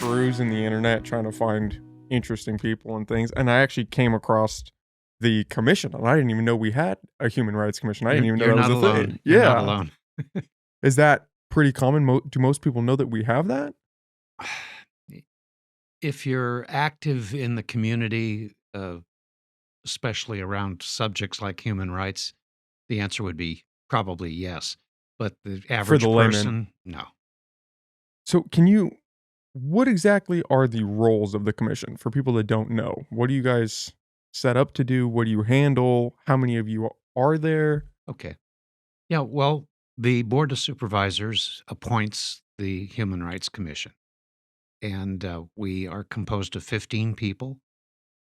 perusing the internet trying to find interesting people and things, and I actually came across the commission, and I didn't even know we had a human rights commission. I didn't even know You're that was not a alone. thing. You're not Yeah. alone. Is that pretty common? Do most people know that we have that? If you're active in the community, especially around subjects like human rights, the answer would be probably yes. But the For the average layman. person, no. So, what exactly are the roles of the commission for people that don't know? What do you guys set up to do? What do you handle? How many of you are there? Okay. Yeah, well, the Board of Supervisors appoints the Human Rights Commission, and we are composed of 15 people,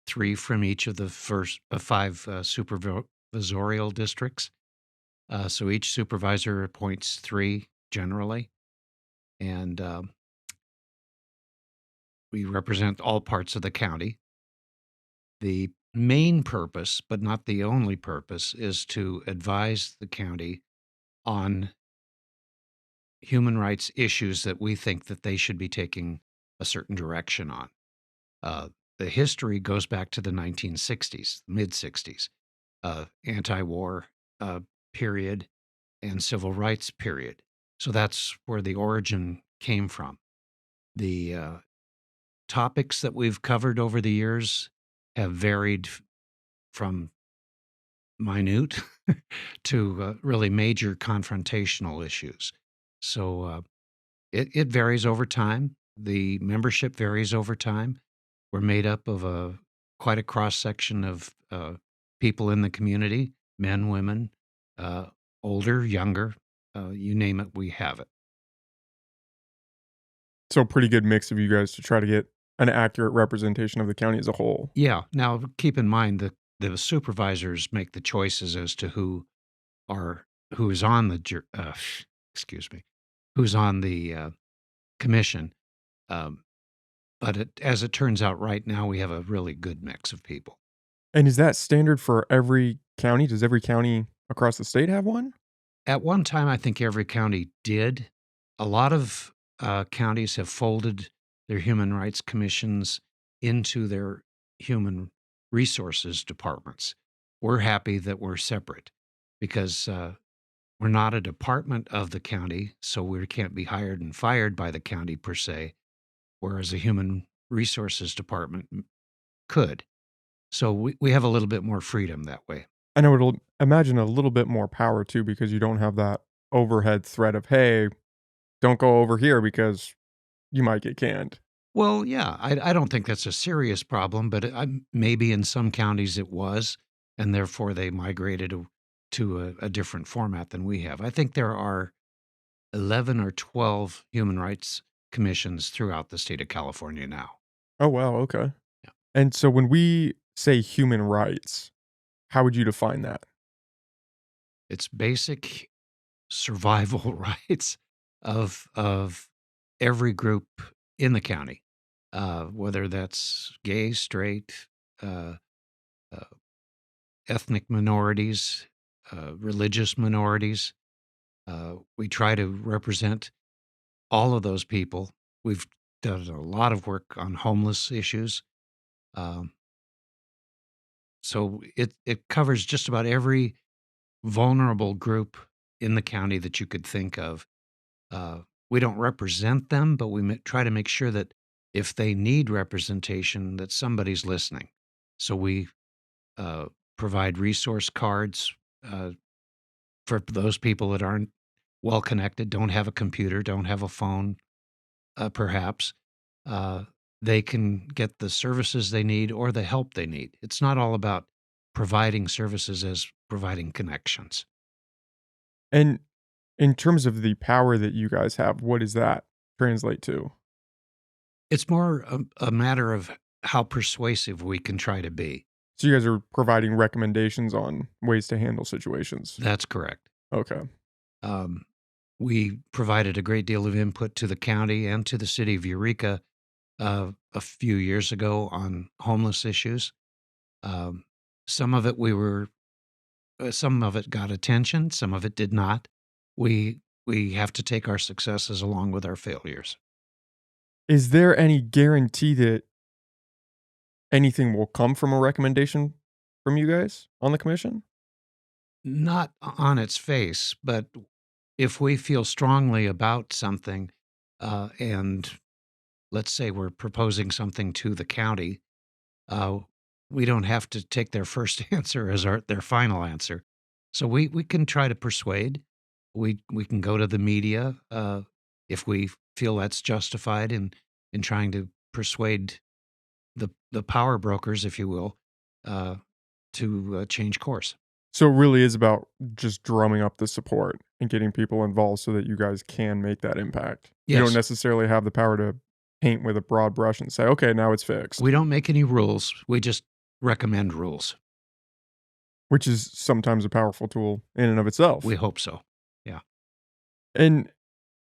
3 from each of the first 5 supervisorial districts. So each supervisor appoints 3 generally, and we represent all parts of the county. The main purpose, but not the only purpose, is to advise the county on human rights issues that we think that they should be taking a certain direction on. Uh, the history goes back to the 1960s, mid 60s, anti-war period and civil rights period. So that's where the origin came from. The topics that we've covered over the years have varied from minute to really major confrontational issues. So it varies over time. The membership varies over time. We're made up of quite a cross section of people in the community, men, women, uh, older, younger, you name it, we have it. So, pretty good mix of you guys to try to get an accurate representation of the county as a whole. Yeah. Now, keep in mind that the supervisors make the choices as to who is on the excuse me, who's on the commission. Um, but as it turns out, right now we have a really good mix of people. And is that standard for every county? Does every county across the state have one? At one time, I think every county did. A lot of counties have folded their human rights commissions into their human resources departments. We're happy that we're separate because we're not a department of the county, so we can't be hired and fired by the county per se, whereas a human resources department could. So we have a little bit more freedom that way. And I would imagine a little bit more power too, because you don't have that overhead threat of, hey, don't go over here because you might get canned. Well, yeah, I don't think that's a serious problem, but maybe in some counties it was, and therefore they migrated to a different format than we have. I think there are 11 or 12 human rights commissions throughout the state of California now. Oh, wow. Okay. Yeah. And so when we say human rights, how would you define that? It's basic survival rights of every group in the county, whether that's gay, straight, uh, uh, ethnic minorities, religious minorities. We try to represent all of those people. We've done a lot of work on homeless issues. Um, so it covers just about every vulnerable group in the county that you could think of. Uh, we don't represent them, but we try to make sure that if they need representation, that somebody's listening. So we uh, provide resource cards uh, for those people that aren't well connected, don't have a computer, don't have a phone, perhaps. Uh, they can get the services they need or the help they need. It's not all about providing services as providing connections. And in terms of the power that you guys have, what does that translate to? It's more a matter of how persuasive we can try to be. So you guys are providing recommendations on ways to handle situations. That's correct. Okay. Um, we provided a great deal of input to the county and to the city of Eureka a few years ago on homeless issues. Um, some of it some of it got attention, some of it did not. We have to take our successes along with our failures. Is there any guarantee that anything will come from a recommendation from you guys on the commission? Not on its face, but if we feel strongly about something, and let's say we're proposing something to the county, uh, we don't have to take their first answer as their final answer. So we can try to persuade. We can go to the media if we feel that's justified in trying to persuade the power brokers, if you will, uh, to change course. So it really is about just drumming up the support and getting people involved so that you guys can make that impact. You don't Yes, necessarily have the power to paint with a broad brush and say, "Okay, now it's we fixed," don't make any rules. We just recommend rules. which is sometimes a powerful tool in and of We itself. hope so. Yeah. And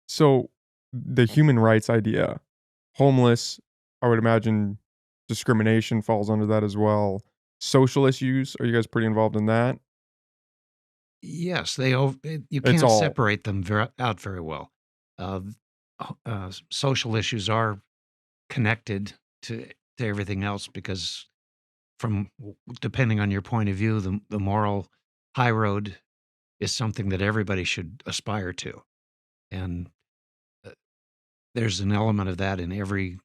so the human rights idea, homeless, I would imagine discrimination falls under that as well. Social issues, are you guys pretty involved in that? Yes, you It's can't all separate them out very well. Uh, Social issues are connected to everything else because depending on your point of view, the moral high road is something that everybody should aspire to, and uh, there's an element of that in every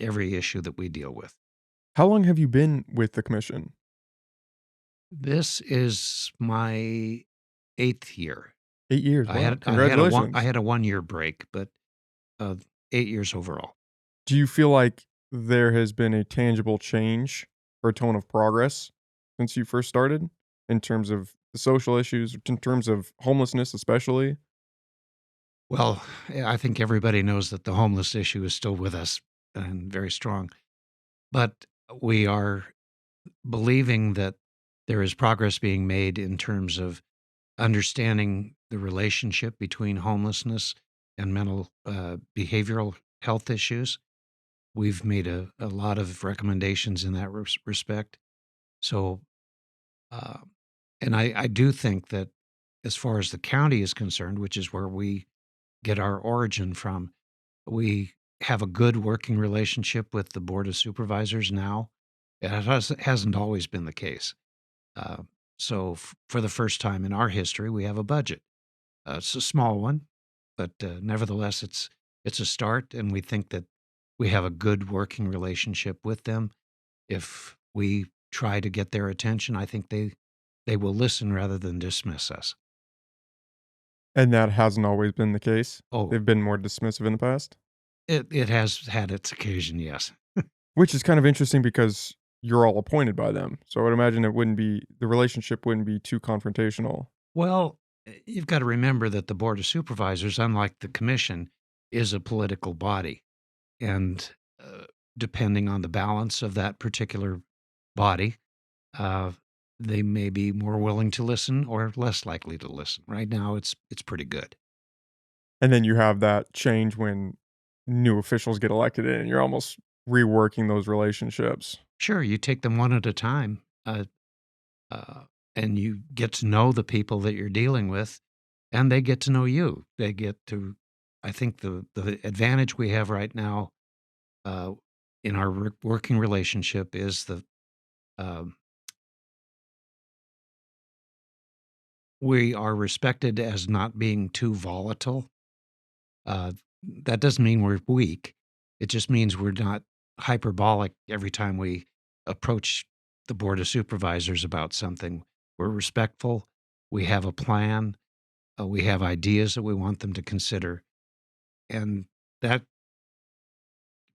issue that we deal with. how long have you been with the commission? This is my 8th year. 8 years, wow, I congratulations. had a 1-year break, but, uh, 8 years overall. Do you feel like there has been a tangible change or tone of progress since you first started in terms of the social issues, in terms of homelessness especially? Well, I think everybody knows that the homeless issue is still with us and very strong, but we are believing that there is progress being made in terms of understanding the relationship between homelessness and mental, behavioral health issues. We've made a lot of recommendations in that respect. So, uh, and I do think that as far as the county is concerned, which is where we get our origin from, we have a good working relationship with the board of supervisors now. Hasn't always been the case. Uh, for the first time in our history, we have a budget. It's a small one, but nevertheless, it's a start, and we think that we have a good working relationship with them. If we try to get their attention, I think they will listen rather than dismiss us. And that hasn't always been the case? Oh, They've been more dismissive in the past? it has had its occasion, yes. Which is kind of interesting because you're all appointed by them, so I would imagine it wouldn't be the relationship wouldn't be too confrontational. Well, you've got to remember that the board of supervisors, unlike the commission, is a political body, and depending on the balance of that particular body, uh, they may be more willing to listen or less likely to listen. Right now, it's pretty good. And then you have that change when new officials get elected in, and you're almost reworking those relationships. Sure, you take them one at a time, uh, and you get to know the people that you're dealing with, and they get to know you. They get to. I think the advantage we have right now uh, in our working relationship is um, we are respected as not being too volatile. Uh, that doesn't mean we're weak. It just means we're not hyperbolic every time we approach the board of supervisors about something. We're respectful. We have a plan. We have ideas that we want them to consider, and that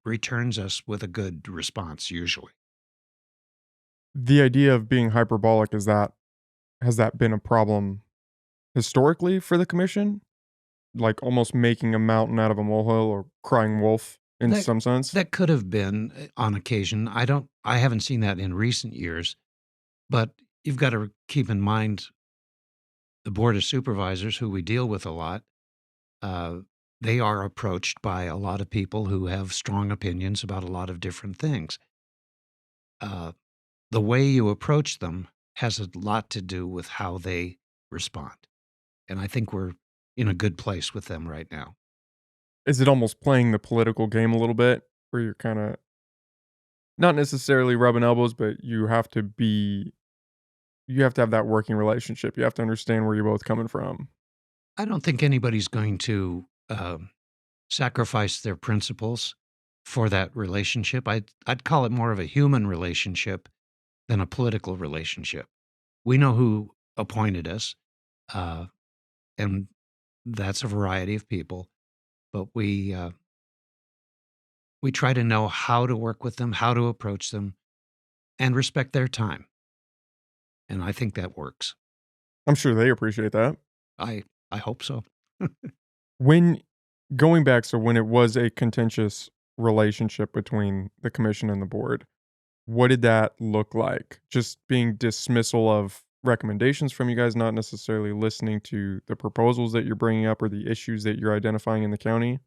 returns us with a good response usually. The idea of being hyperbolic, is that has that been a problem historically for the commission? Like, almost making a mountain out of a molehill or crying wolf in That some sense? that could have been on occasion. I haven't seen that in recent years, but you've got to keep in mind the board of supervisors who we deal with a lot. Uh, they are approached by a lot of people who have strong opinions about a lot of different things. Uh, the way you approach them has a lot to do with how they respond, and I think we're in a good place with them right now. Is it almost playing the political game a little bit where you're kinda not necessarily rubbing elbows, but you have to have that working relationship. You have to understand where you're both coming from. I don't think anybody's going to sacrifice their principles for that relationship. I'd call it more of a human relationship than a political relationship. We know who appointed us, uh, and that's a variety of people. But we try to know how to work with them, how to approach them, and respect their time. And I think that works. I'm sure they appreciate that. I I hope so. When going back, so when it was a contentious relationship between the commission and the board, what did that look like? Just being dismissal of recommendations from you guys, not necessarily listening to the proposals that you're bringing up or the issues that you're identifying in the county?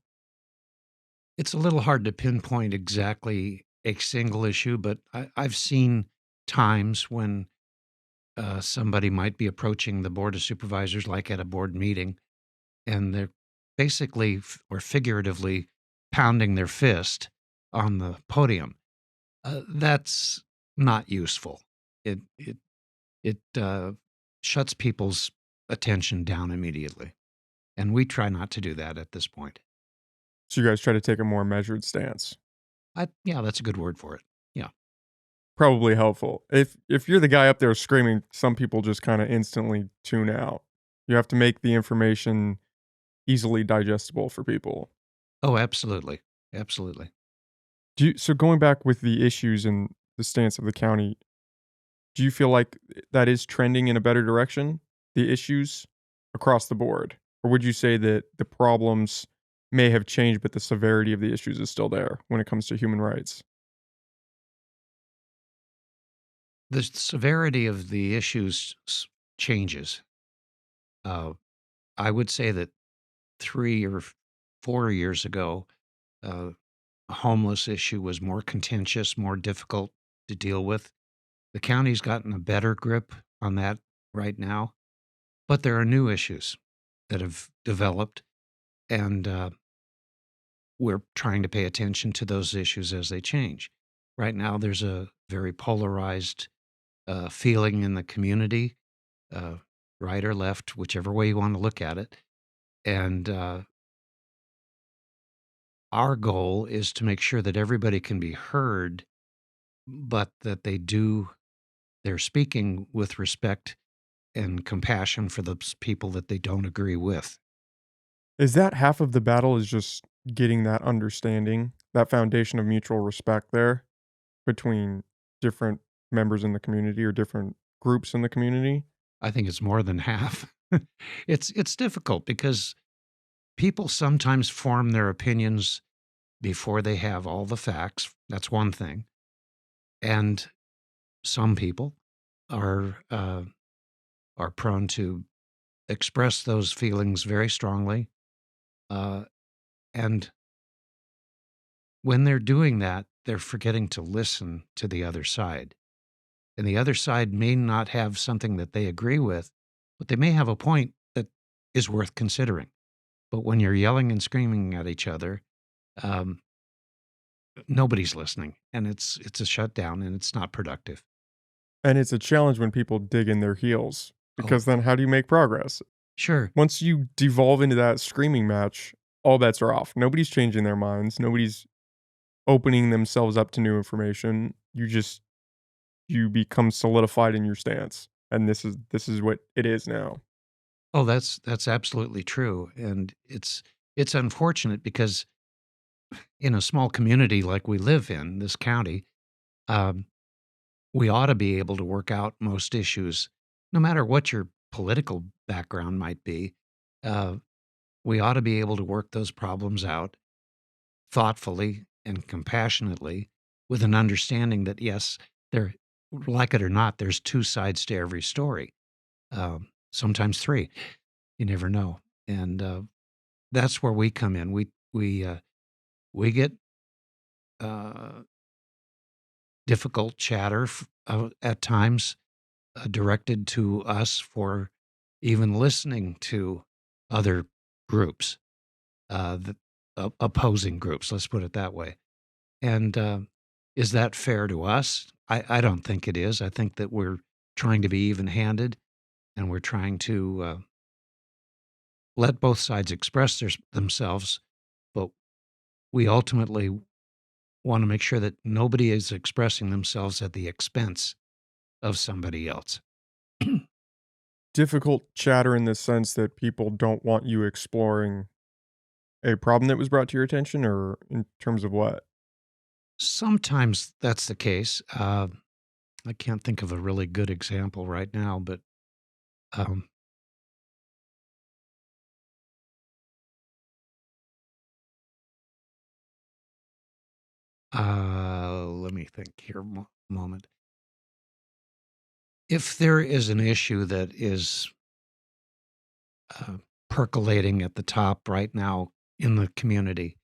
It's a little hard to pinpoint exactly a single issue, but I've seen times when somebody might be approaching the board of supervisors, like at a board meeting, and they're basically or figuratively pounding their fist on the podium. That's not useful. It shuts people's attention down immediately, and we try not to do that at this point. So you guys try to take a more measured stance. Yeah, that's a good word for it. Yeah. Probably helpful. If you're the guy up there screaming, some people just kinda instantly tune out. You have to make the information easily digestible for people. Oh, absolutely, absolutely. So going back with the issues and the stance of the county, do you feel like that is trending in a better direction? The issues across the board? Or would you say that the problems may have changed, but the severity of the issues is still there when it comes to human rights? The severity of the issues changes. Uh, I would say that 3 or 4 years ago, uh, a homeless issue was more contentious, more difficult to deal with. The county's gotten a better grip on that right now, but there are new issues that have developed, and we're trying to pay attention to those issues as they change. Right now, there's a very polarized feeling in the community, uh, right or left, whichever way you want to look at it. And our goal is to make sure that everybody can be heard, but that they're speaking with respect and compassion for the people that they don't agree with. Is that half of the battle is just getting that understanding, that foundation of mutual respect there between different members in the community or different groups in the community? I think it's more than half. It's difficult because people sometimes form their opinions before they have all the facts. That's one thing. And some people are are prone to express those feelings very strongly. Uh, and when they're doing that, they're forgetting to listen to the other side. And the other side may not have something that they agree with, but they may have a point that is worth considering. But when you're yelling and screaming at each other, um, nobody's listening, and it's a shutdown, and it's not productive. And it's a challenge when people dig in their heels Oh, because then how do you make progress? sure. Once you devolve into that screaming match, all bets are off. Nobody's changing their minds. Nobody's opening themselves up to new information. You become solidified in your stance. And this is what it is now. Oh, that's absolutely true, and it's unfortunate because in a small community like we live in, this county, um, we ought to be able to work out most issues, no matter what your political background might be. Uh, we ought to be able to work those problems out thoughtfully and compassionately with an understanding that, yes, there, like it or not, there's two sides to every story, sometimes three. You never know. And that's where we come in. We get uh, difficult chatter at times directed to us for even listening to other groups. opposing groups, let's put it that way. And, is that fair to us? I don't think it is. I think that we're trying to be even-handed, and we're trying to, let both sides express themselves, but we ultimately wanna make sure that nobody is expressing themselves at the expense of somebody else. Difficult chatter in the sense that people don't want you exploring a problem that was brought to your attention, or in terms of what? Sometimes that's the case. I can't think of a really good example right now, but, um, let me think here moment. If there is an issue that is, uh, percolating at the top right now in the community,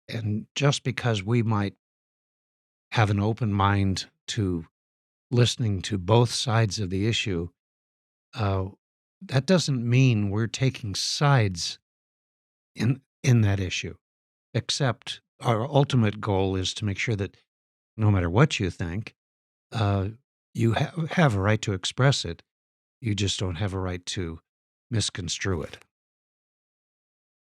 and just because we might have an open mind to listening to both sides of the issue, uh, that doesn't mean we're taking sides in that issue, except our ultimate goal is to make sure that no matter what you think, uh, you have a right to express it. You just don't have a right to misconstrue it.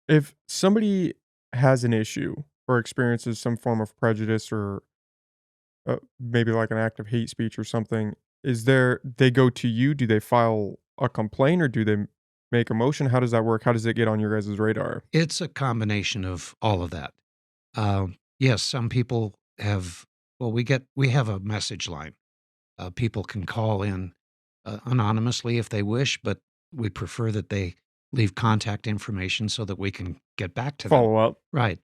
If somebody has an issue or experiences some form of prejudice, or maybe like an act of hate speech or something, is there they go to you? Do they file a complaint, or do they make a motion? How does that work? How does it get on your guys' radar? It's a combination of all of that. Yes, some people have. Well, we have a message line. People can call in anonymously if they wish, but we prefer that they leave contact information so that we can get back to them. Follow up. Right.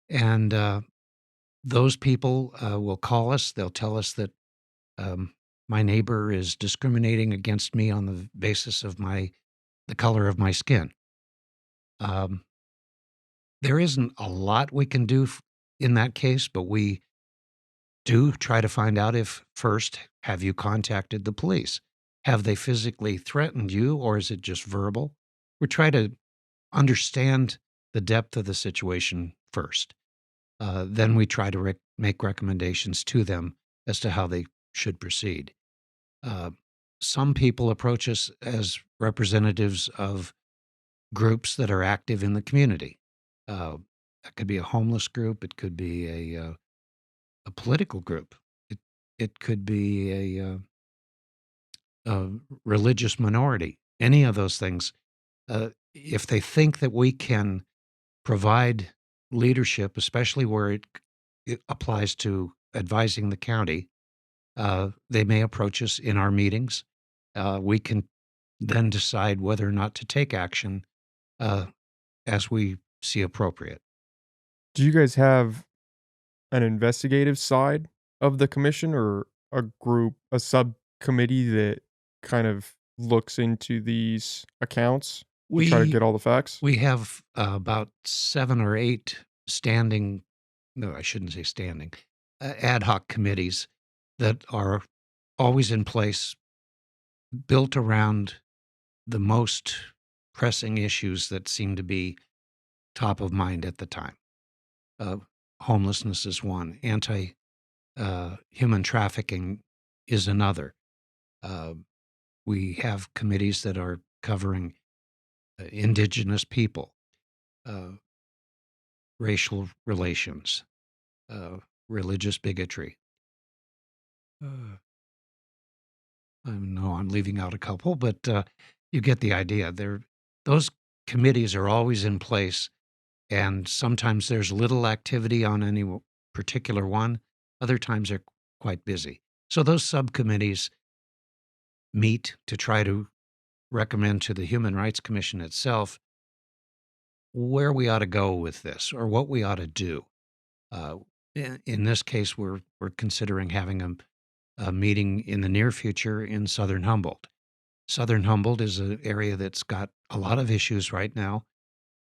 And those people will call us. They'll tell us that my neighbor is discriminating against me on the basis of the color of my skin. Um, there isn't a lot we can do in that case, but we do try to find out if first, have you contacted the police? Have they physically threatened you, or is it just verbal? We try to understand the depth of the situation first. Then we try to make recommendations to them as to how they should proceed. Uh, some people approach us as representatives of groups that are active in the community. Uh, that could be a homeless group. It could be a political group. It it could be a religious minority. Any of those things. If they think that we can provide leadership, especially where it applies to advising the county, they may approach us in our meetings. We can then decide whether or not to take action uh, as we see appropriate. Do you guys have an investigative side of the commission, or a subcommittee that kind of looks into these accounts to try to We get all the facts? we have about 7 or 8 standing. No, I shouldn't say standing. Ad hoc committees that are always in place, built around the most pressing issues that seem to be top of mind at the time. Uh, Homelessness is one. Anti human trafficking is another. Uh, we have committees that are covering indigenous people, uh, racial relations, uh, religious bigotry. Uh, I know I'm leaving out a couple, but you get the idea. Those committees are always in place, and sometimes there's little activity on any particular one. Other times they're quite busy. So those subcommittees meet to try to recommend to the Human Rights Commission itself where we ought to go with this or what we ought to do. Uh, in this case, we're considering having a meeting in the near future in Southern Humboldt. Southern Humboldt is an area that's got a lot of issues right now.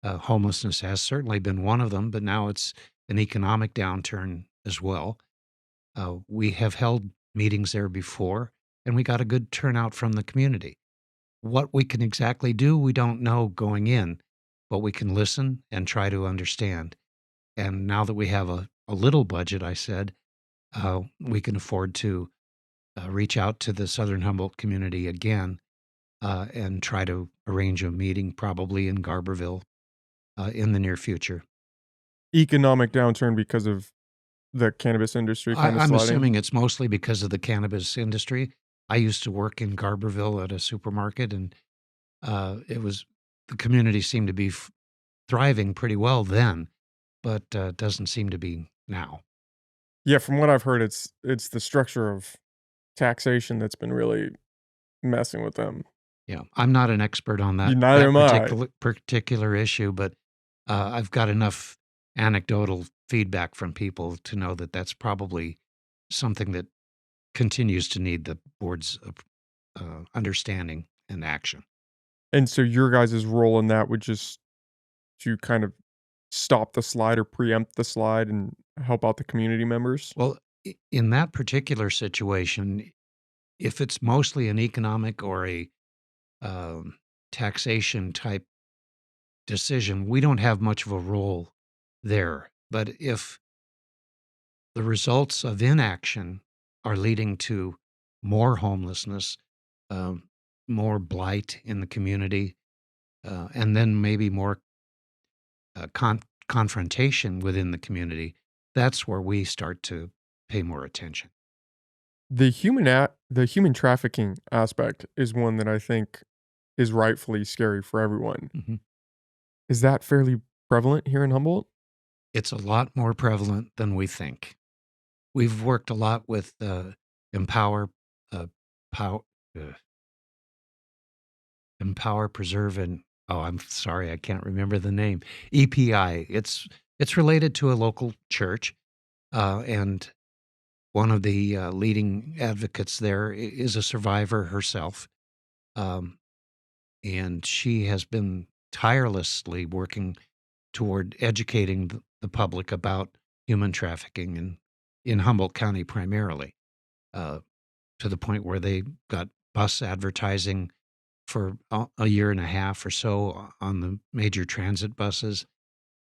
Homelessness has certainly been one of them, but now it's an economic downturn as well. We have held meetings there before, and we got a good turnout from the community. What we can exactly do, we don't know going in, but we can listen and try to understand. And now that we have a little budget, I said, we can afford to reach out to the Southern Humboldt community again and try to arrange a meeting, probably in Garberville, in the near future. Economic downturn because of the cannabis industry kind of I'm sliding? assuming it's mostly because of the cannabis industry. I used to work in Garberville at a supermarket, and it was the community seemed to be thriving pretty well then, but doesn't seem to be now. Yeah, from what I've heard, it's the structure of taxation that's been really messing with them. Yeah, I'm not an expert on Neither that am I. particular issue, but I've got enough anecdotal feedback from people to know that that's probably something that continues to need the board's understanding and action. And so your guys' role in that would just to kind of stop the slide or preempt the slide and help out the community members? Well, in that particular situation, if it's mostly an economic or a um, taxation type decision, we don't have much of a role there. But if the results of inaction are leading to more homelessness, um, more blight in the community, and then maybe more confrontation within the community, that's where we start to pay more attention. The human trafficking aspect is one that I think is rightfully scary for everyone. Mhm. Is that fairly prevalent here in Humboldt? It's a lot more prevalent than we think. We've worked a lot with Empower, uh, Pow, uh, Empower, Preserve, and oh, I'm sorry, I can't remember the name. EPI. It's related to a local church, and one of the leading advocates there is a survivor herself, um, and she has been tirelessly working toward educating the public about human trafficking in Humboldt County primarily. Uh, to the point where they got bus advertising for a year and a half or so on the major transit buses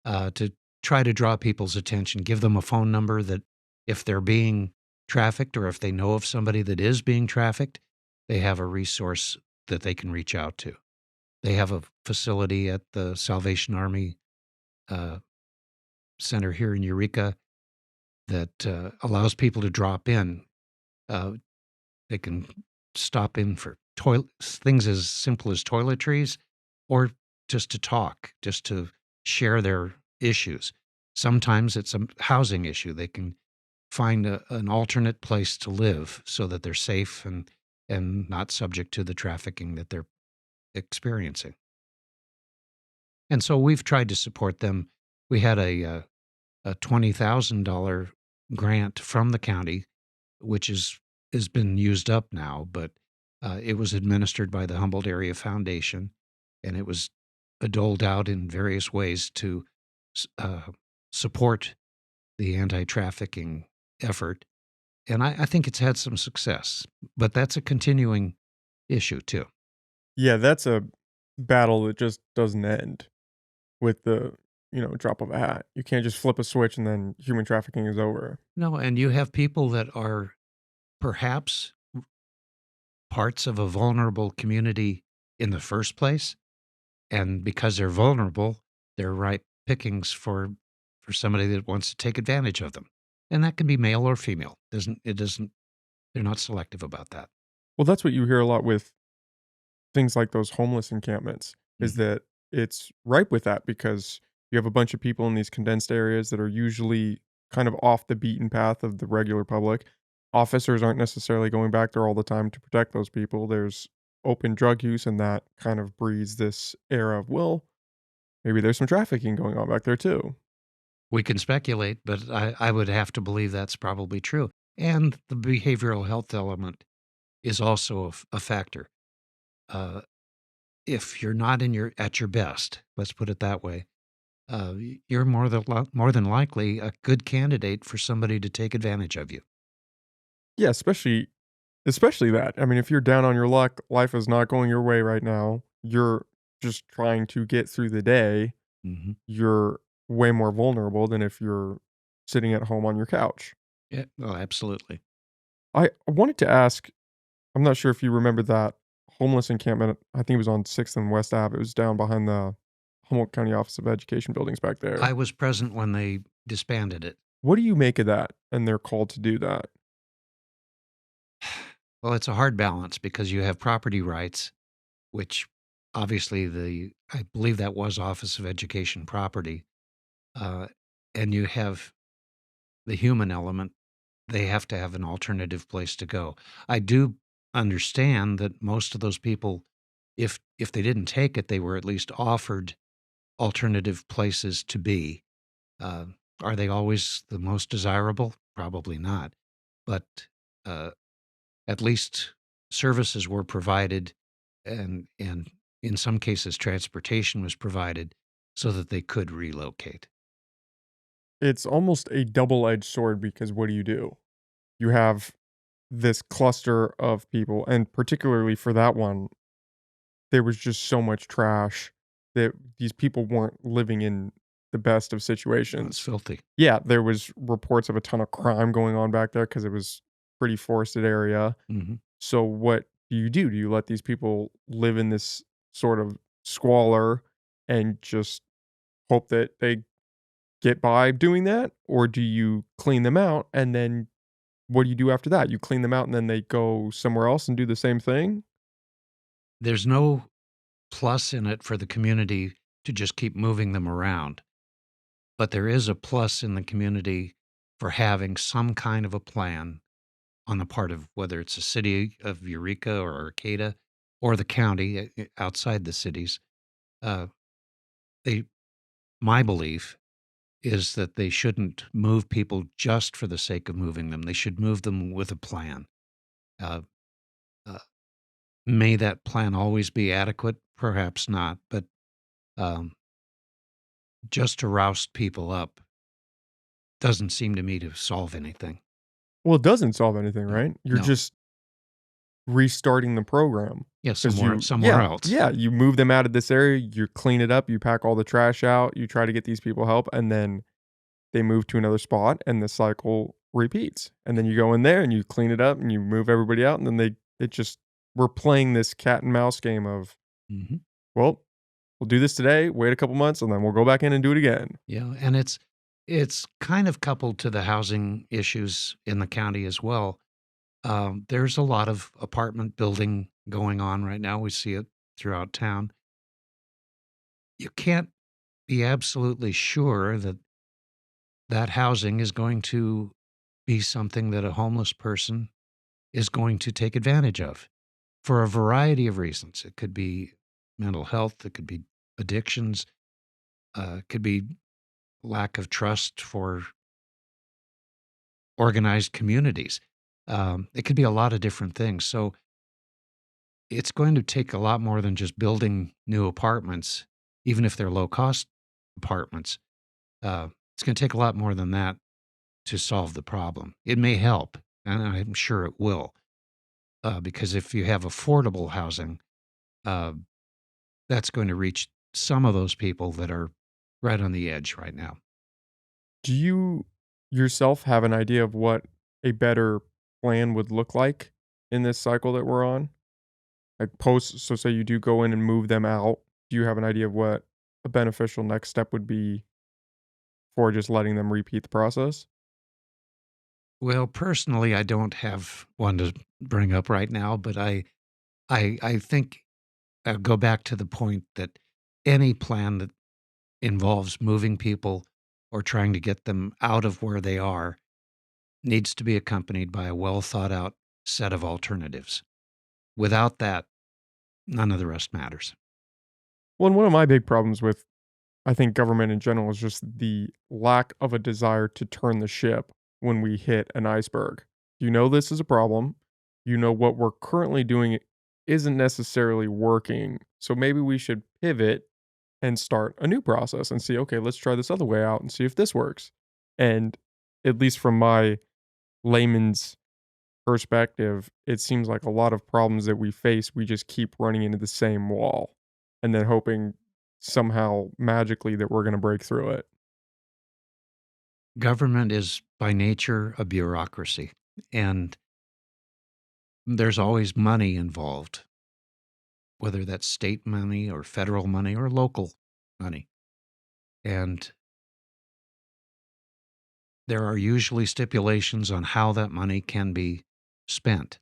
to try to draw people's attention, give them a phone number that if they're being trafficked or if they know of somebody that is being trafficked, they have a resource that they can reach out to. They have a facility at the Salvation Army uh, Center here in Eureka that allows people to drop in. Uh, They can stop in for things as simple as toiletries or just to talk, just to share their issues. Sometimes it's a housing issue. They can find an alternate place to live so that they're safe and not subject to the trafficking that they're experiencing. And so we've tried to support them. We had a $20,000 grant from the county which has been used up now, but it was administered by the Humboldt Area Foundation, and it was doled out in various ways to uh, support the anti-trafficking effort. And I think it's had some success, but that's a continuing issue too. Yeah, that's a battle that just doesn't end with the drop of a hat. You can't just flip a switch and then human trafficking is over. No, and you have people that are perhaps parts of a vulnerable community in the first place. And because they're vulnerable, they're ripe pickings for somebody that wants to take advantage of them. And that can be male or female. Doesn't they're not selective about that. Well, that's what you hear a lot with things like those homeless encampments is Mhm. that it's ripe with that because you have a bunch of people in these condensed areas that are usually kind of off the beaten path of the regular public. Officers aren't necessarily going back there all the time to protect those people. There's open drug use, and that kind of breeds this era of, well, maybe there's some trafficking going on back there too. We can speculate, but I would have to believe that's probably true. And the behavioral health element is also a factor. Uh, if you're not in your at your best, let's put it that way, you're more than likely a good candidate for somebody to take advantage of you. Yeah, especially that. I mean, if you're down on your luck, life is not going your way right now. You're just trying to get through the day, Mhm. you're way more vulnerable than if you're sitting at home on your couch. Yeah, well, absolutely. I wanted to ask, I'm not sure if you remember that homeless encampment, I think it was on 6th and West Ave. It was down behind the Humboldt County Office of Education buildings back there. I was present when they disbanded it. What do you make of that and their call to do that? Well, it's a hard balance because you have property rights, which obviously I believe that was Office of Education property, uh, and you have the human element. They have to have an alternative place to go. I do understand that most of those people, if they didn't take it, they were at least offered alternative places to be. Uh, are they always the most desirable? Probably not. But uh, at least services were provided, and in some cases, transportation was provided so that they could relocate. It's almost a double-edged sword because what do? You have this cluster of people, and particularly for that one, there was just so much trash that these people weren't living in the best of Well, it's situations. filthy. Yeah, there was reports of a ton of crime going on back there because it was pretty forested area. Hmm. So what do you do? Do you let these people live in this sort of squalor and just hope that they get by doing that? Or do you clean them out and then what do you do after that? You clean them out and then they go somewhere else and do the same thing? There's no plus in it for the community to just keep moving them around. But there is a plus in the community for having some kind of a plan on the part of whether it's a city of Eureka or Arcata or the county outside the cities. Uh, they, my belief is that they shouldn't move people just for the sake of moving them. They should move them with a plan. Uh, uh, may that plan always be adequate? Perhaps not, but um, just to roust people up doesn't seem to me to solve anything. Well, it doesn't solve anything, No, right? You're no. just restarting the program Yeah, because somewhere somewhere else. you move them out of this area, you clean it up, you pack all the trash out, you try to get these people help, and then they move to another spot and the cycle repeats. And then you go in there and you clean it up and you move everybody out and then it just we're playing this cat and mouse game of, Mhm. well, we'll do this today, wait a couple months, and then we'll go back in and do it again. Yeah, and it's kind of coupled to the housing issues in the county as well. There's a lot of apartment building going on right now. We see it throughout town. You can't be absolutely sure that that housing is going to be something that a homeless person is going to take advantage of for a variety of reasons. It could be mental health, it could be addictions, it could be lack of trust for organized communities. It could be a lot of different things. So it's going to take a lot more than just building new apartments, even if they're low cost apartments. It's going to take a lot more than that to solve the problem. It may help, and I'm sure it will, because if you have affordable housing, uh, that's going to reach some of those people that are right on the edge right now. Do you yourself have an idea of what a better plan would look like in this cycle that we're on? Like post, so say you do go in and move them out. Do you have an idea of what a beneficial next step would be for just letting them repeat the process? Well, personally, I don't have one to bring up right now, but I think I'll go back to the point that any plan that involves moving people or trying to get them out of where they are needs to be accompanied by a well thought out set of alternatives. Without that, none of the rest matters. Well, and one of my big problems with I think government in general is just the lack of a desire to turn the ship when we hit an iceberg. You know this is a problem. You know what we're currently doing isn't necessarily working. So maybe we should pivot and start a new process and see, okay, let's try this other way out and see if this works. And at least from my layman's perspective, it seems like a lot of problems that we face, we just keep running into the same wall. and then hoping somehow magically that we're gonna break through it. Government is by nature a bureaucracy, and there's always money involved, whether that's state money or federal money or local money. And there are usually stipulations on how that money can be spent.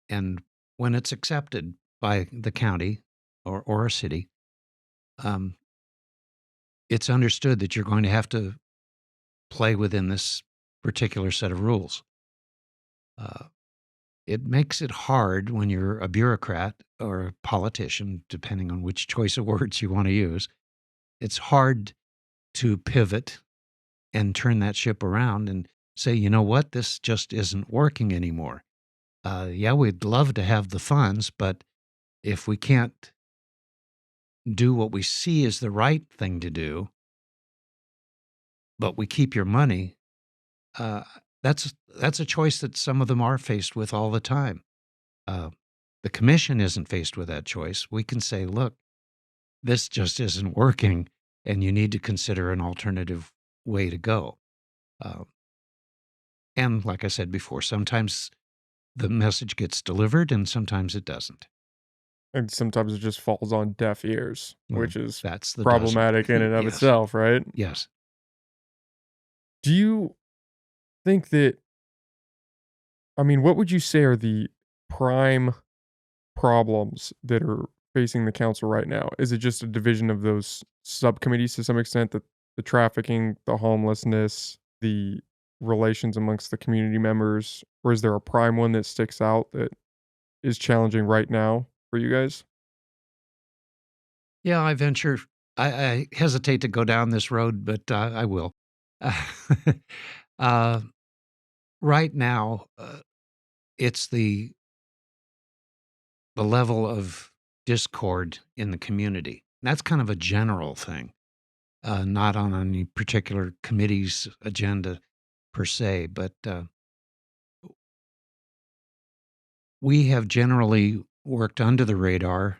And when it's accepted by the county or a city, um, it's understood that you're going to have to play within this particular set of rules. Uh, it makes it hard when you're a bureaucrat or a politician, depending on which choice of words you want to use. It's hard to pivot and turn that ship around and say, you know what, this just isn't working anymore. Yeah, we'd love to have the funds, but if we can't do what we see as the right thing to do, but we keep your money, uh, that's a choice that some of them are faced with all the time. Uh, the commission isn't faced with that choice. We can say, look, this just isn't working, and you need to consider an alternative way to go. Uh, and like I said before, sometimes the message gets delivered, and sometimes it doesn't. And sometimes it just falls on deaf ears, Well, which is that's the doesn't. problematic in and of Yes, itself, right? yes. Do you think that I mean, what would you say are the prime problems that are facing the council right now? Is it just a division of those subcommittees to some extent, the trafficking, the homelessness, the relations amongst the community members, or is there a prime one that sticks out that is challenging right now for you guys? Yeah, I hesitate to go down this road, but I will. Uh, right now, it's the level of discord in the community. That's kind of a general thing, not on any particular committee's agenda per se, but we have generally worked under the radar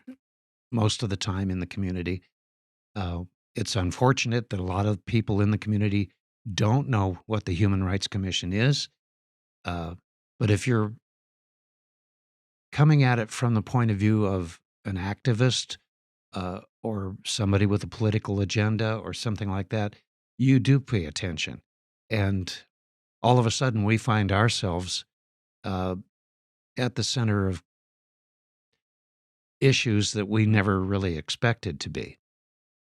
most of the time in the community. Uh, it's unfortunate that a lot of people in the community don't know what the Human Rights Commission is. Uh, but if you're coming at it from the point of view of an activist or somebody with a political agenda or something like that, you do pay attention. And all of a sudden, we find ourselves uh, at the center of issues that we never really expected to be.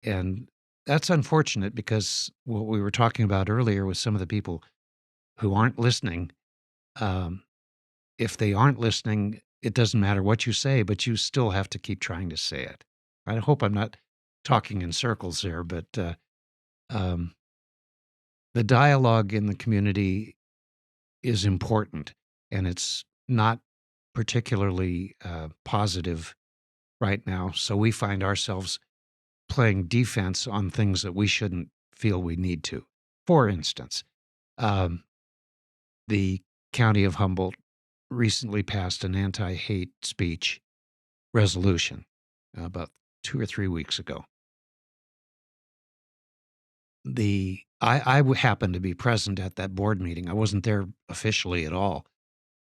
And that's unfortunate because what we were talking about earlier with some of the people who aren't listening, um, if they aren't listening, it doesn't matter what you say, but you still have to keep trying to say it. I hope I'm not talking in circles there, but um, the dialogue in the community is important, and it's not particularly positive right now. So we find ourselves playing defense on things that we shouldn't feel we need to. For instance, um, the county of Humboldt recently passed an anti hate speech resolution about 2 or 3 weeks ago. Happened to be present at that board meeting. I wasn't there officially at all,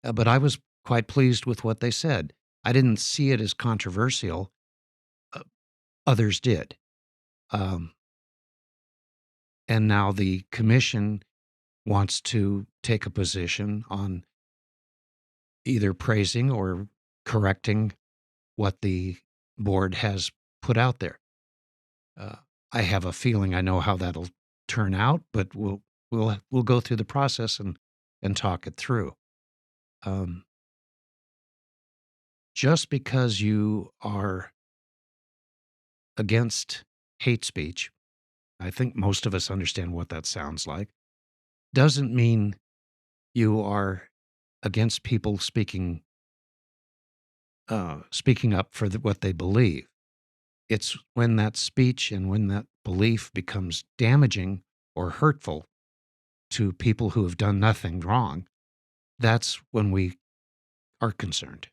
but I was quite pleased with what they said. I didn't see it as controversial. Uh, Others did. Um, and now the commission wants to take a position on either praising or correcting what the board has put out there. Uh, I have a feeling I know how that'll turn out, but we'll go through the process and talk it through. Um, just because you are against hate speech, I think most of us understand what that sounds like, doesn't mean you are against people speaking up for what they believe. It's when that speech and when that belief becomes damaging or hurtful to people who have done nothing wrong, that's when we are concerned.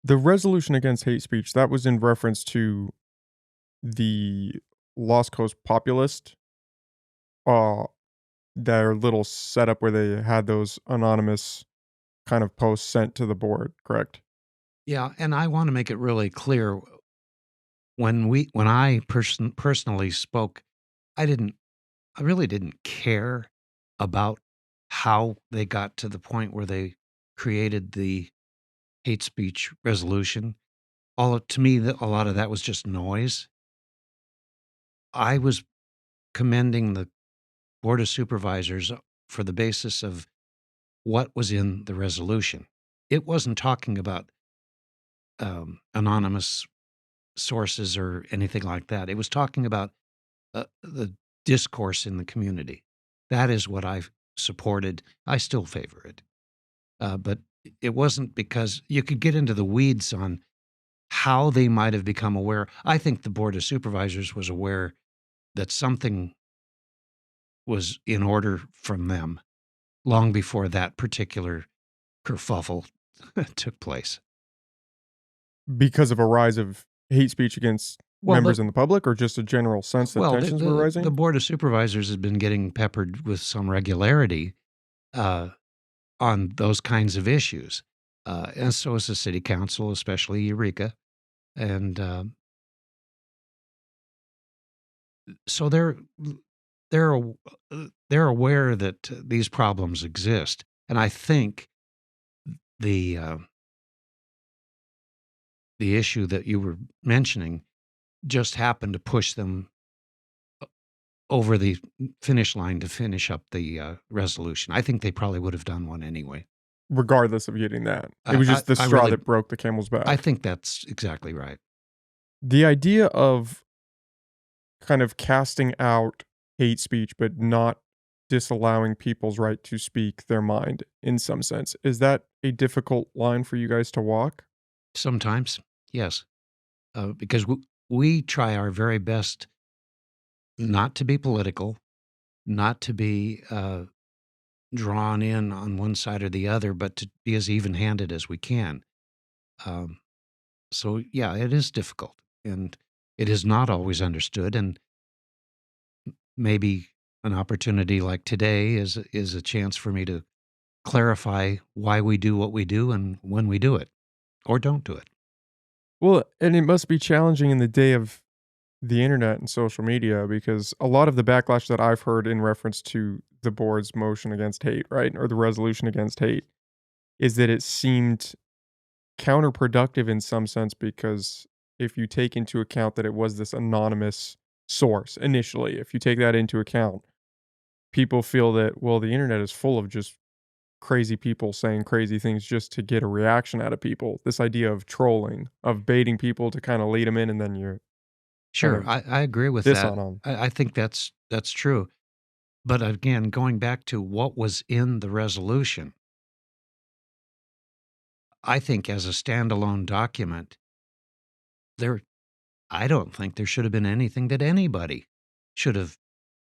The resolution against hate speech, that was in reference to the Lost Coast populist, uh, their little setup where they had those anonymous kind of posts sent to the board, correct? Yeah, and I wanna make it really clear, when I personally spoke, I didn't I really didn't care about how they got to the point where they created the hate speech resolution. To me, a lot of that was just noise. I was commending the board of supervisors for the basis of what was in the resolution. It wasn't talking about anonymous sources or anything like that. It was talking about the discourse in the community. That is what I've supported. I still favor it. But it wasn't because you could get into the weeds on how they might have become aware. I think the board of supervisors was aware that something was in order from them long before that particular kerfuffle took place. Because of a rise of hate speech against Well, the members in the public or just a general sense that well, tensions were the rising? board of supervisors has been getting peppered with some regularity uh, on those kinds of issues, and so is the city council, especially Eureka, and so they're aw- they're aware that these problems exist, and I think the uh, the issue that you were mentioning just happened to push them over the finish line to finish up the resolution. I think they probably would have done one anyway. Regardless of getting that. It I, was I, just the I straw really, that broke the camel's I back. think that's exactly right. The idea of kind of casting out hate speech, but not disallowing people's right to speak their mind in some sense, is that a difficult line for you guys to walk? Sometimes, yes, because we try our very best not to be political, not to be drawn in on one side or the other, but to be as even-handed as we can. Um, so yeah, it is difficult, and it is not always understood. And maybe an opportunity like today is a chance for me to clarify why we do what we do and when we do it or don't do it. Well, and it must be challenging in the day of the internet and social media because a lot of the backlash that I've heard in reference to the board's motion against hate, right, or the resolution against hate, is that it seemed counterproductive in some sense because if you take into account that it was this anonymous source initially, if you take that into account, people feel that, well, the internet is full of just crazy people saying crazy things just to get a reaction out of people. This idea of trolling, of baiting people to kind of lead them in and then you kind Sure, of I agree with diss that. on them. I think that's true. But again, going back to what was in the resolution, I think as a standalone document, there I don't think there should have been anything that anybody should have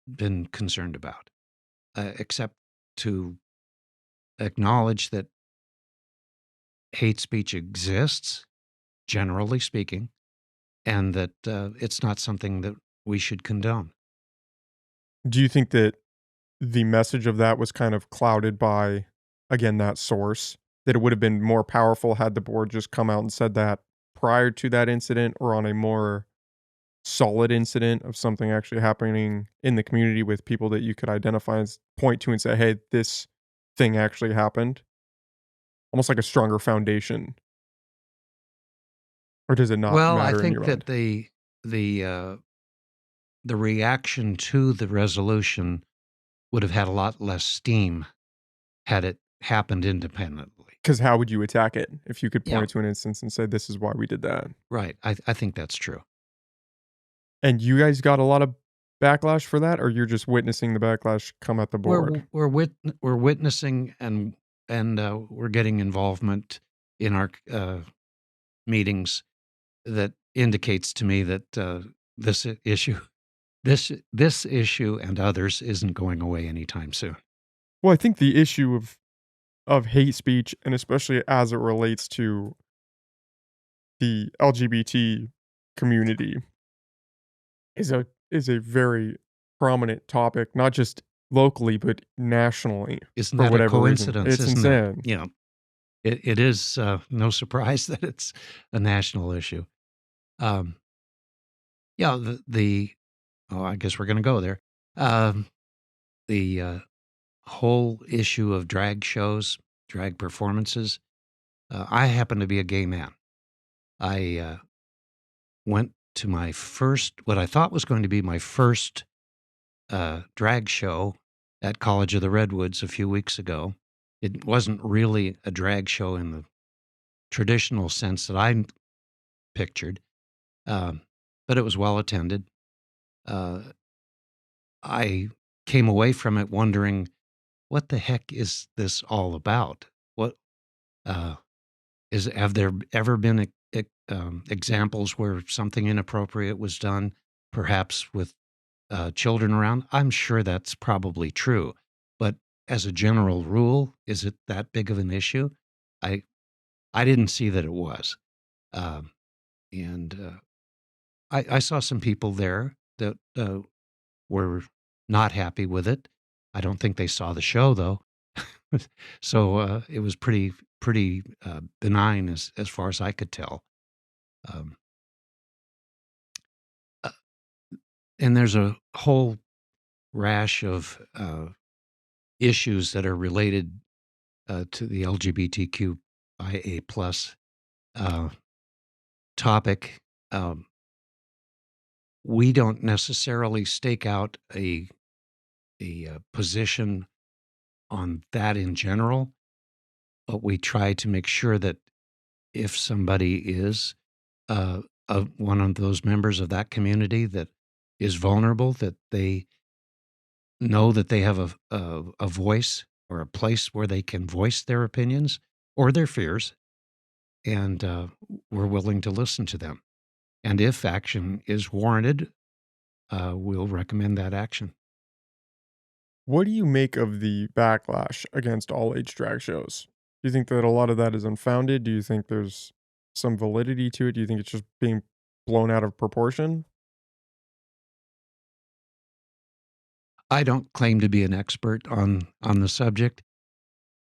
been concerned about, except to acknowledge that hate speech exists, generally speaking, and that it's not something that we should condone. Do you think that the message of that was kind of clouded by, again, that source? That it would have been more powerful had the board just come out and said that prior to that incident or on a more solid incident of something actually happening in the community with people that you could identify and point to and say, "Hey, this thing actually happened." Almost like a stronger foundation, or does it not Well, I matter in think your that mind? the uh, the reaction to the resolution would have had a lot less steam had it happened independently. Because how would you attack it if you could Yeah, point to an instance and say, "This is why we did that"? right. I think that's true. And you guys got a lot of backlash for that, or you're just witnessing the backlash come at the board? We're witnessing and we're getting involvement in our meetings that indicates to me that this issue this issue and others isn't going away anytime soon. Well, I think the issue of hate speech, and especially as it relates to the LGBT community is a very prominent topic, not just locally, but nationally Isn't for that a whatever reason. coincidence, It's isn't it? insane. You know, it is, no surprise that it's a national issue. Um, yeah, oh, I guess we're gonna go there. Um, the whole issue of drag shows, drag performances, I happen to be a gay man. I, went to my first what I thought was going to be my first, drag show at College of the Redwoods a few weeks ago. It wasn't really a drag show in the traditional sense that I pictured, um, but it was well attended. Uh, I came away from it wondering, "What the heck is this all about? What, uh, have there ever been examples where something inappropriate was done, perhaps with children around? I'm sure that's probably true, but as a general rule, is it that big of an issue? I I didn't see that it was, um, and I saw some people there that were not happy with it. I don't think they saw the show though, so it was pretty benign as far as I could tell. Um, uh, and there's a whole rash of issues that are related to the LGBTQIA plus uh, topic. Um, we don't necessarily stake out a position on that in general, but we try to make sure that if somebody is uh, one of those members of that community that is vulnerable, that they know that they have a voice or a place where they can voice their opinions or their fears, and we're willing to listen to them. And if action is warranted, we'll recommend that action. What do you make of the backlash against all age drag shows? Do you think that a lot of that is unfounded? Do you think there's some validity to it? Do you think it's just being blown out of proportion? I don't claim to be an expert on the subject,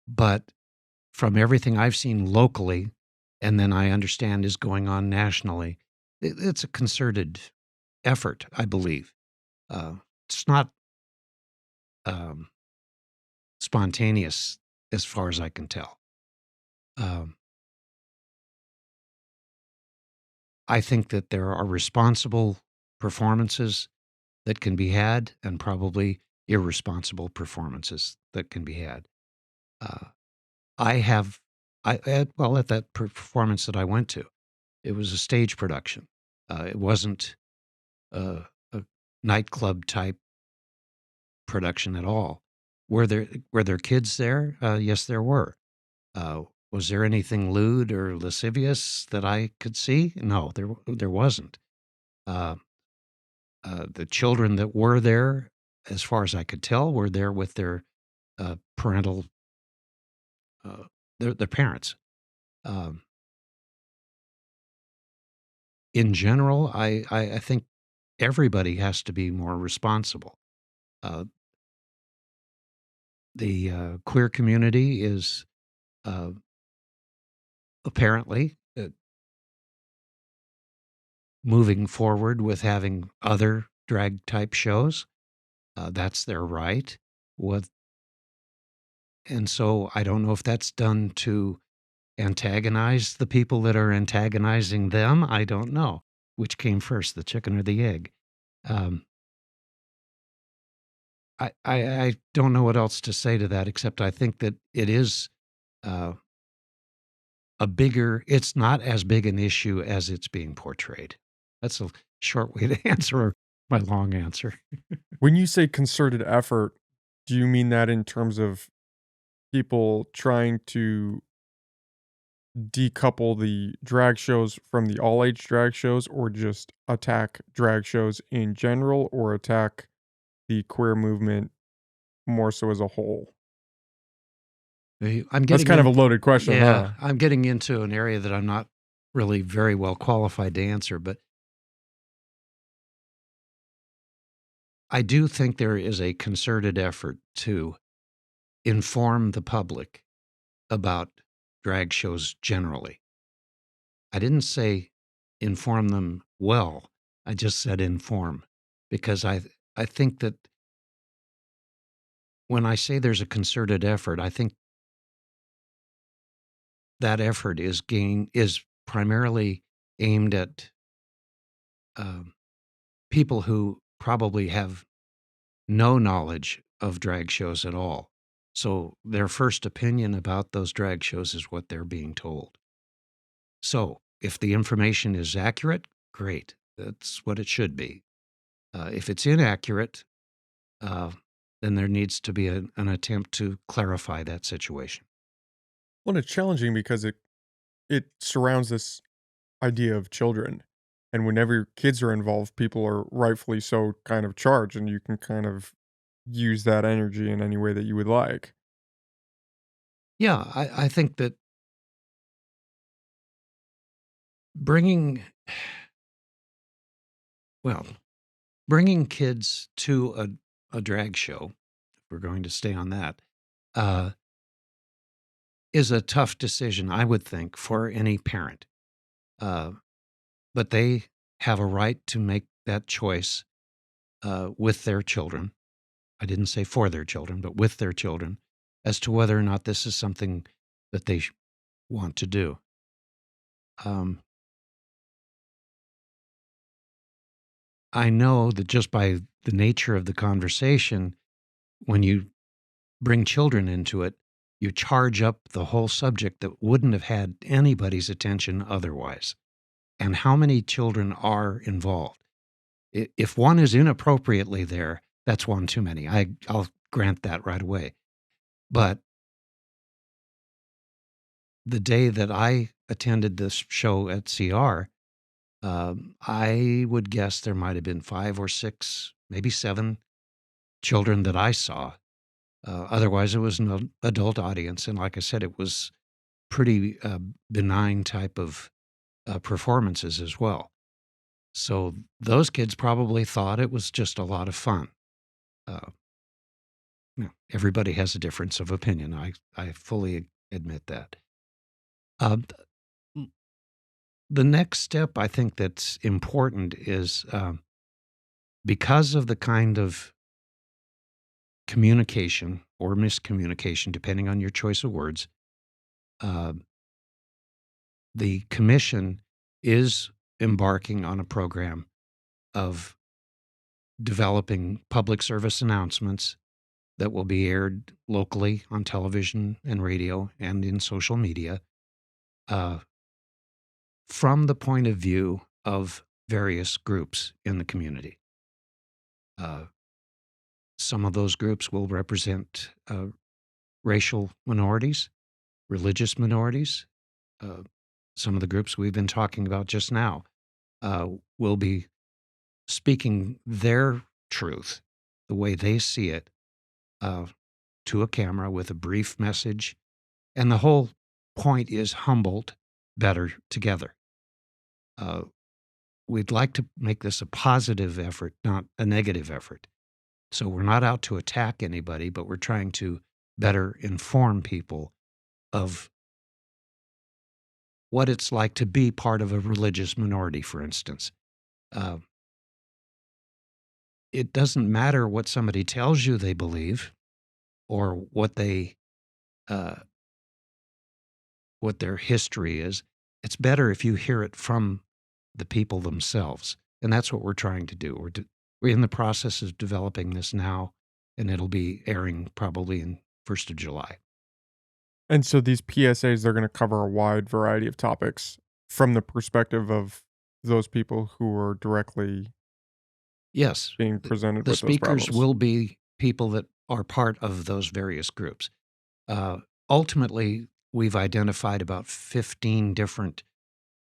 but from everything I've seen locally, and then I understand is going on nationally, it's a concerted effort, I believe. Uh, it's not um, spontaneous as far as I can tell. Um, I think that there are responsible performances that can be had, and probably irresponsible performances that can be had. Uh, I have, well, at that performance that I went to, it was a stage production. It wasn't a nightclub type production at all. Were there kids there? Yes, there were. Uh, was there anything lewd or lascivious that I could see? No, there wasn't. Uh, the children that were there, as far as I could tell, were there with their parental uh, their parents. Um, in general, I think everybody has to be more responsible. Uh, the queer community is uh, apparently moving forward with having other drag type shows. That's their right. What And so I don't know if that's done to antagonize the people that are antagonizing them. I don't know which came first, the chicken or the egg. Um, I don't know what else to say to that, except I think that it is uh, it's not as big an issue as it's being portrayed. That's a short way to answer my long answer. When you say concerted effort, do you mean that in terms of people trying to decouple the drag shows from the all age drag shows, or just attack drag shows in general, or attack the queer movement more so as a whole? I'm That's getting kind of a in loaded question, Yeah, huh? I'm getting into an area that I'm not really very well qualified to answer, but I do think there is a concerted effort to inform the public about drag shows generally. I didn't say inform them well. I just said inform because I think that when I say there's a concerted effort, I think that effort is primarily aimed at um, people who probably have no knowledge of drag shows at all. So their first opinion about those drag shows is what they're being told. So if the information is accurate, great. That's what it should be. If it's inaccurate, uh, then there needs to be an attempt to clarify that situation. Well, it's challenging because it surrounds this idea of children, and whenever kids are involved, people are rightfully so kind of charged, and you can kind of use that energy in any way that you would like. Yeah, I think that bringing, well, bringing kids to a drag show, if we're going to stay on that, uh, is a tough decision, I would think, for any parent. Uh, but they have a right to make that choice with their children. I didn't say for their children, but with their children, as to whether or not this is something that they want to do. Um, I know that just by the nature of the conversation, when you bring children into it, you charge up the whole subject that wouldn't have had anybody's attention otherwise. And how many children are involved? If one is inappropriately there, that's one too many. I'll grant that right away. But the day that I attended this show at CR, I would guess there might have been 5 or 6, maybe 7 children that I saw. Otherwise, it was an adult audience, and like I said, it was pretty benign type of performances as well. So those kids probably thought it was just a lot of fun. Uh, Everybody has a difference of opinion. I fully admit that. Uh, the next step I think that's important is because of the kind of communication or miscommunication, depending on your choice of words, uh, the commission is embarking on a program of developing public service announcements that will be aired locally on television and radio and in social media uh, from the point of view of various groups in the community. Uh, some of those groups will represent racial minorities, religious minorities. Uh, some of the groups we've been talking about just now uh, will be speaking their truth, the way they see it, uh, to a camera with a brief message. And the whole point is humbled better together. Uh, we'd like to make this a positive effort, not a negative effort. So we're not out to attack anybody, but we're trying to better inform people of what it's like to be part of a religious minority, for instance. Uh, it doesn't matter what somebody tells you they believe or uh, what their history is. It's better if you hear it from the people themselves, and that's what we're trying to do. We're in the process of developing this now, and it'll be airing probably in 1st of July. And so these PSAs, they're gonna cover a wide variety of topics from the perspective of those people who are directly Yes, being presented the with those speakers problems. will be people that are part of those various groups. Uh, Ultimately, we've identified about 15 different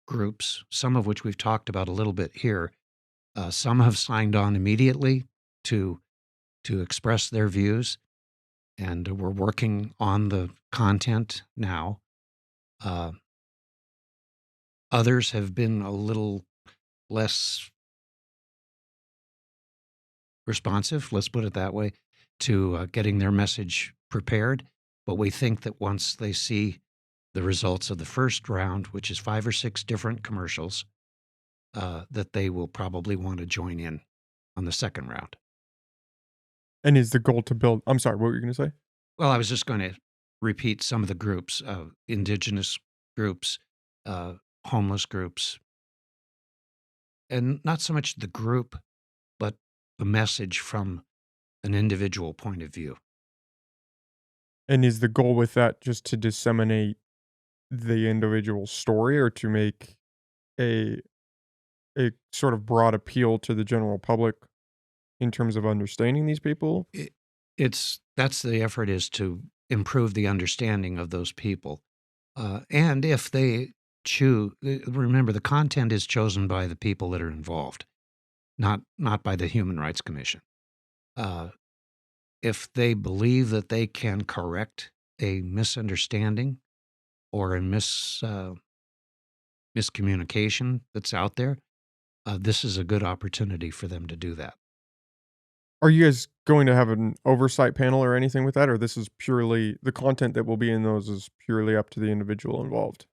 groups, some of which we've talked about a little bit here. Some have signed on immediately to express their views, and we're working on the content now. Uh, Others have been a little less responsive, let's put it that way, to getting their message prepared. But we think that once they see the results of the first round, which is 5 or 6 different commercials, that they will probably want to join in on the second round. And is the goal to build I'm sorry, what were you gonna say? Well, I was just going to repeat some of the groups: indigenous groups, uh, homeless groups, and not so much the group, but the message from an individual point of view. And is the goal with that just to disseminate the individual story or to make a a sort of broad appeal to the general public in terms of understanding these people? It, it's that's the effort, is to improve the understanding of those people, and if they choose, remember the content is chosen by the people that are involved, not by the Human Rights Commission. Uh, if they believe that they can correct a misunderstanding or a miscommunication that's out there, this is a good opportunity for them to do that. Are you guys going to have an oversight panel or anything with that, or this is purely the content that will be in those is purely up to the individual involved?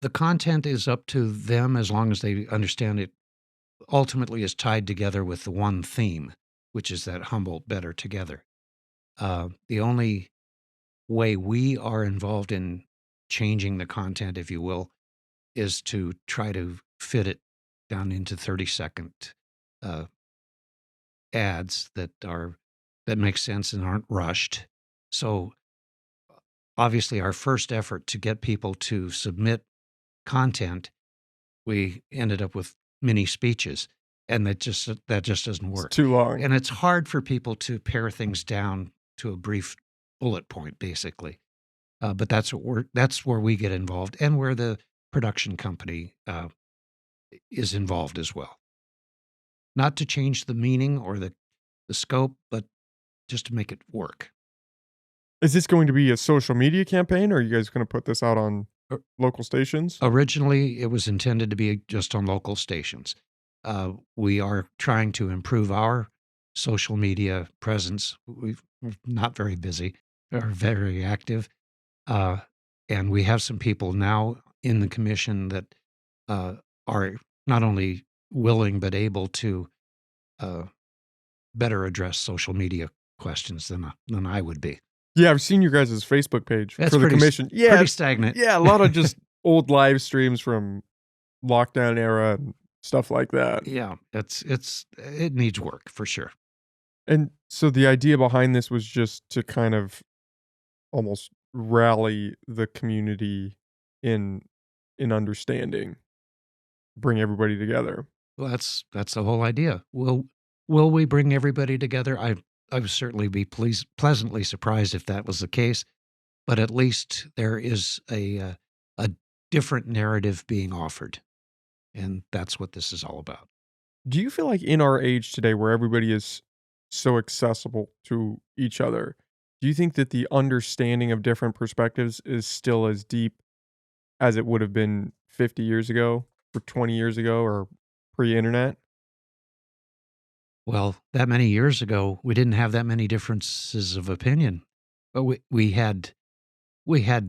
The content is up to them as long as they understand it ultimately is tied together with the one theme, which is that Humboldt better together. The only way we are involved in changing the content, if you will, is to try to fit it down into 30-second uh, ads that make sense and aren't rushed. So obviously, our first effort to get people to submit content, we ended up with mini speeches, and that just doesn't It's work. too long. And it's hard for people to pare things down to a brief bullet point, basically. But that's where we get involved, and where the production company is involved as well. Not to change the meaning or the scope, but just to make it work. Is this going to be a social media campaign, or are you guys gonna put this out on O- local stations? Originally, it was intended to be just on local stations. We are trying to improve our social media presence. We're not very busy or very active, uh, and we have some people now in the commission that uh, are not only willing but able to uh, better address social media questions than I would be. Yeah, I've seen your guys' Facebook page That's for the commission. Yeah, pretty it's stagnant. yeah, a lot of just old live streams from lockdown era and stuff like that. Yeah, it needs work for sure. And so the idea behind this was just to kind of almost rally the community in in understanding, bring everybody together. Well, that's the whole idea. Will we bring everybody together? I would certainly be pleasantly surprised if that was the case, but at least there is a different narrative being offered, and that's what this is all about. Do you feel like in our age today where everybody is so accessible to each other, do you think that the understanding of different perspectives is still as deep as it would have been 50 years ago or 20 years ago or pre-internet? Well, that many years ago, we didn't have that many differences of opinion. But we had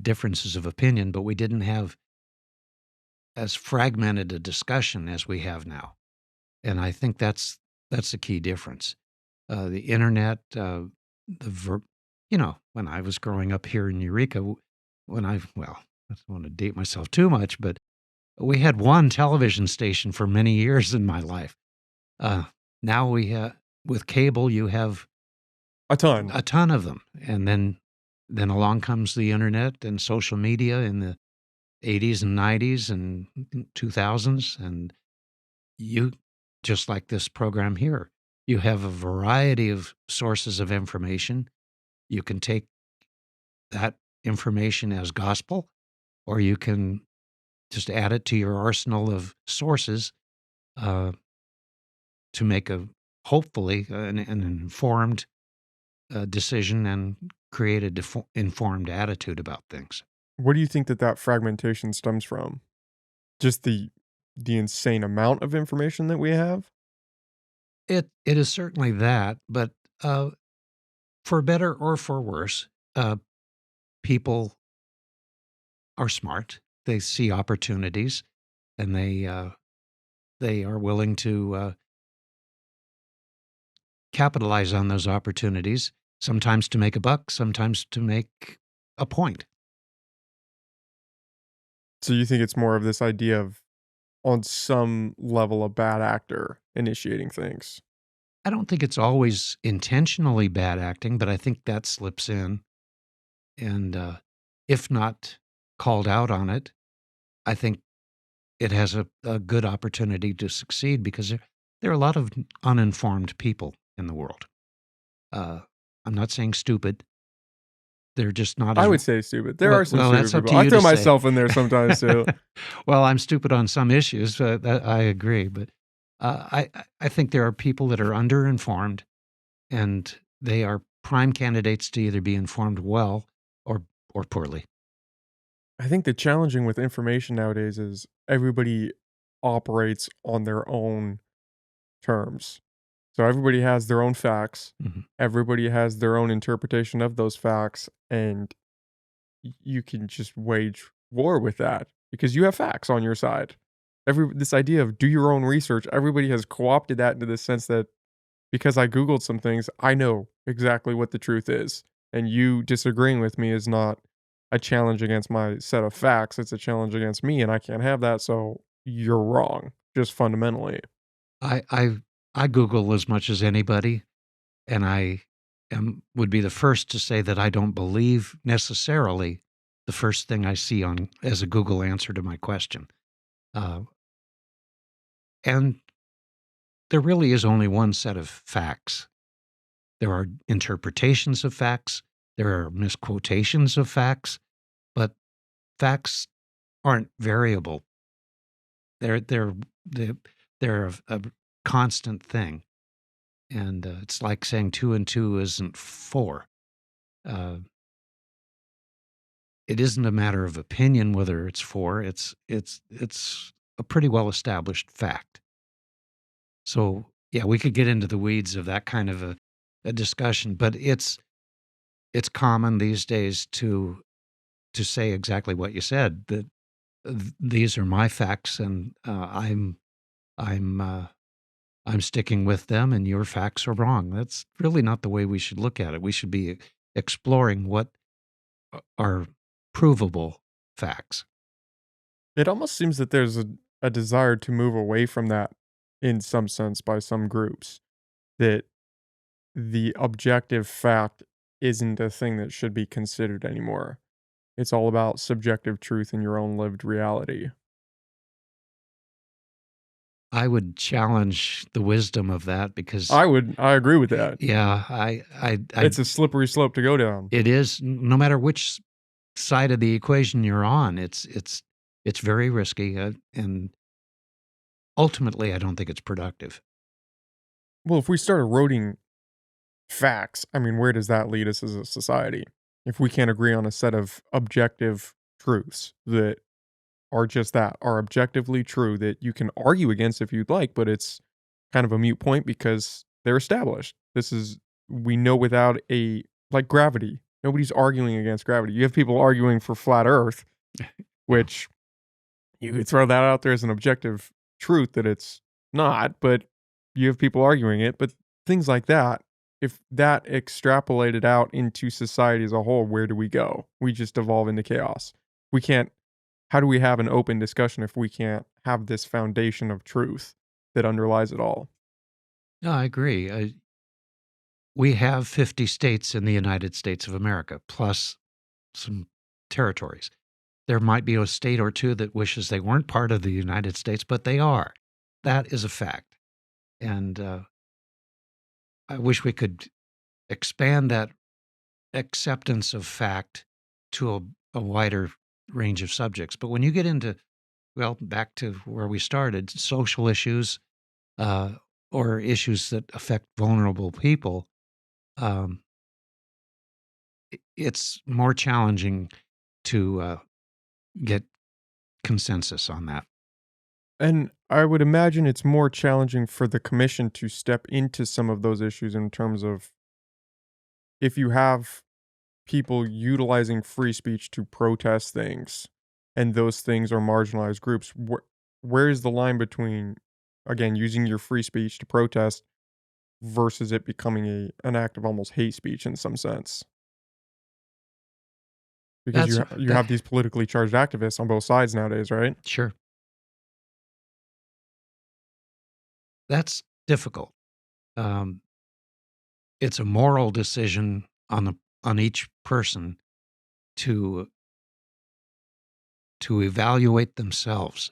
differences of opinion, but we didn't have as fragmented a discussion as we have now. And I think that's the key difference. The internet, when I was growing up here in Eureka, I don't want to date myself too much, but we had one television station for many years in my life. Uh, Now with cable, you have A ton. a ton of them, and then along comes the internet and social media in the '80s and '90s and 2000s, and you just like this program here, you have a variety of sources of information. You can take that information as gospel, or you can just add it to your arsenal of sources uh, to make a hopefully an informed decision and create a informed attitude about things. What do you think that that fragmentation stems from? Just the insane amount of information that we have? It is certainly that, but, uh, for better or for worse, people are smart. They see opportunities, and they are willing to, capitalize on those opportunities, sometimes to make a buck, sometimes to make a point. So you think it's more of this idea of, on some level, a bad actor initiating things? I don't think it's always intentionally bad acting, but I think that slips in, and, if not called out on it, I think it has a good opportunity to succeed because there are a lot of uninformed people in the world. Uh, I'm not saying stupid. They're just not I as would say stupid. There well. are some Well, stupid that's up people. to I you throw to say. myself in there sometimes too. Well, I'm stupid on some issues. That I agree, but I think there are people that are underinformed, and they are prime candidates to either be informed well or poorly. I think the challenging with information nowadays is everybody operates on their own terms. So everybody has their own facts. Mhm. Everybody has their own interpretation of those facts, and you can just wage war with that because you have facts on your side. This idea of do your own research, everybody has co-opted that into the sense that because I googled some things, I know exactly what the truth is, and you disagreeing with me is not a challenge against my set of facts, it's a challenge against me, and I can't have that, so you're wrong, just fundamentally. I I I Google as much as anybody, and I am would be the first to say that I don't believe necessarily the first thing I see on as a Google answer to my question. Uh, and there really is only one set of facts. There are interpretations of facts, there are misquotations of facts, but facts aren't variable. They're they're they're they're a constant thing, and, it's like saying 2 and 2 isn't 4. Uh, it isn't a matter of opinion whether it's 4, it's a pretty well established fact. So, yeah, we could get into the weeds of that kind of a discussion, but it's common these days to say exactly what you said, that these are my facts, and I'm uh, I'm sticking with them, and your facts are wrong. That's really not the way we should look at it. We should be exploring what are provable facts. It almost seems that there's a desire to move away from that in some sense by some groups, that the objective fact isn't a thing that should be considered anymore. It's all about subjective truth in your own lived reality. I would challenge the wisdom of that because, I agree with that. yeah, I It's a slippery slope to go down. it is no matter which side of the equation you're on, it's very risky, and ultimately, I don't think it's productive. Well, if we start eroding facts, I mean, where does that lead us as a society? If we can't agree on a set of objective truths that are just that, are objectively true that you can argue against if you'd like, but it's kind of a mute point because they're established. This is we know without a like gravity. Nobody's arguing against gravity. You have people arguing for flat earth, Yeah. which you could throw that out there as an objective truth that it's not, but you have people arguing it. But things like that, if that extrapolated out into society as a whole, where do we go? We just evolve into chaos. We can't, how do we have an open discussion if we can't have this foundation of truth that underlies it all? No, I agree. We have 50 states in the United States of America, plus some territories. There might be a state or two that wishes they weren't part of the United States, but they are. That is a fact. And I wish we could expand that acceptance of fact to a wider range of subjects. But when you get into, well, back to where we started, social issues, uh, or issues that affect vulnerable people, um, it's more challenging to get consensus on that. And I would imagine it's more challenging for the commission to step into some of those issues in terms of if you have people utilizing free speech to protest things and those things are marginalized groups, where is the line between, again, using your free speech to protest versus it becoming an act of almost hate speech in some sense? Because That's you that have these politically charged activists on both sides nowadays, right? sure. That's difficult. Um, it's a moral decision on each person to evaluate themselves.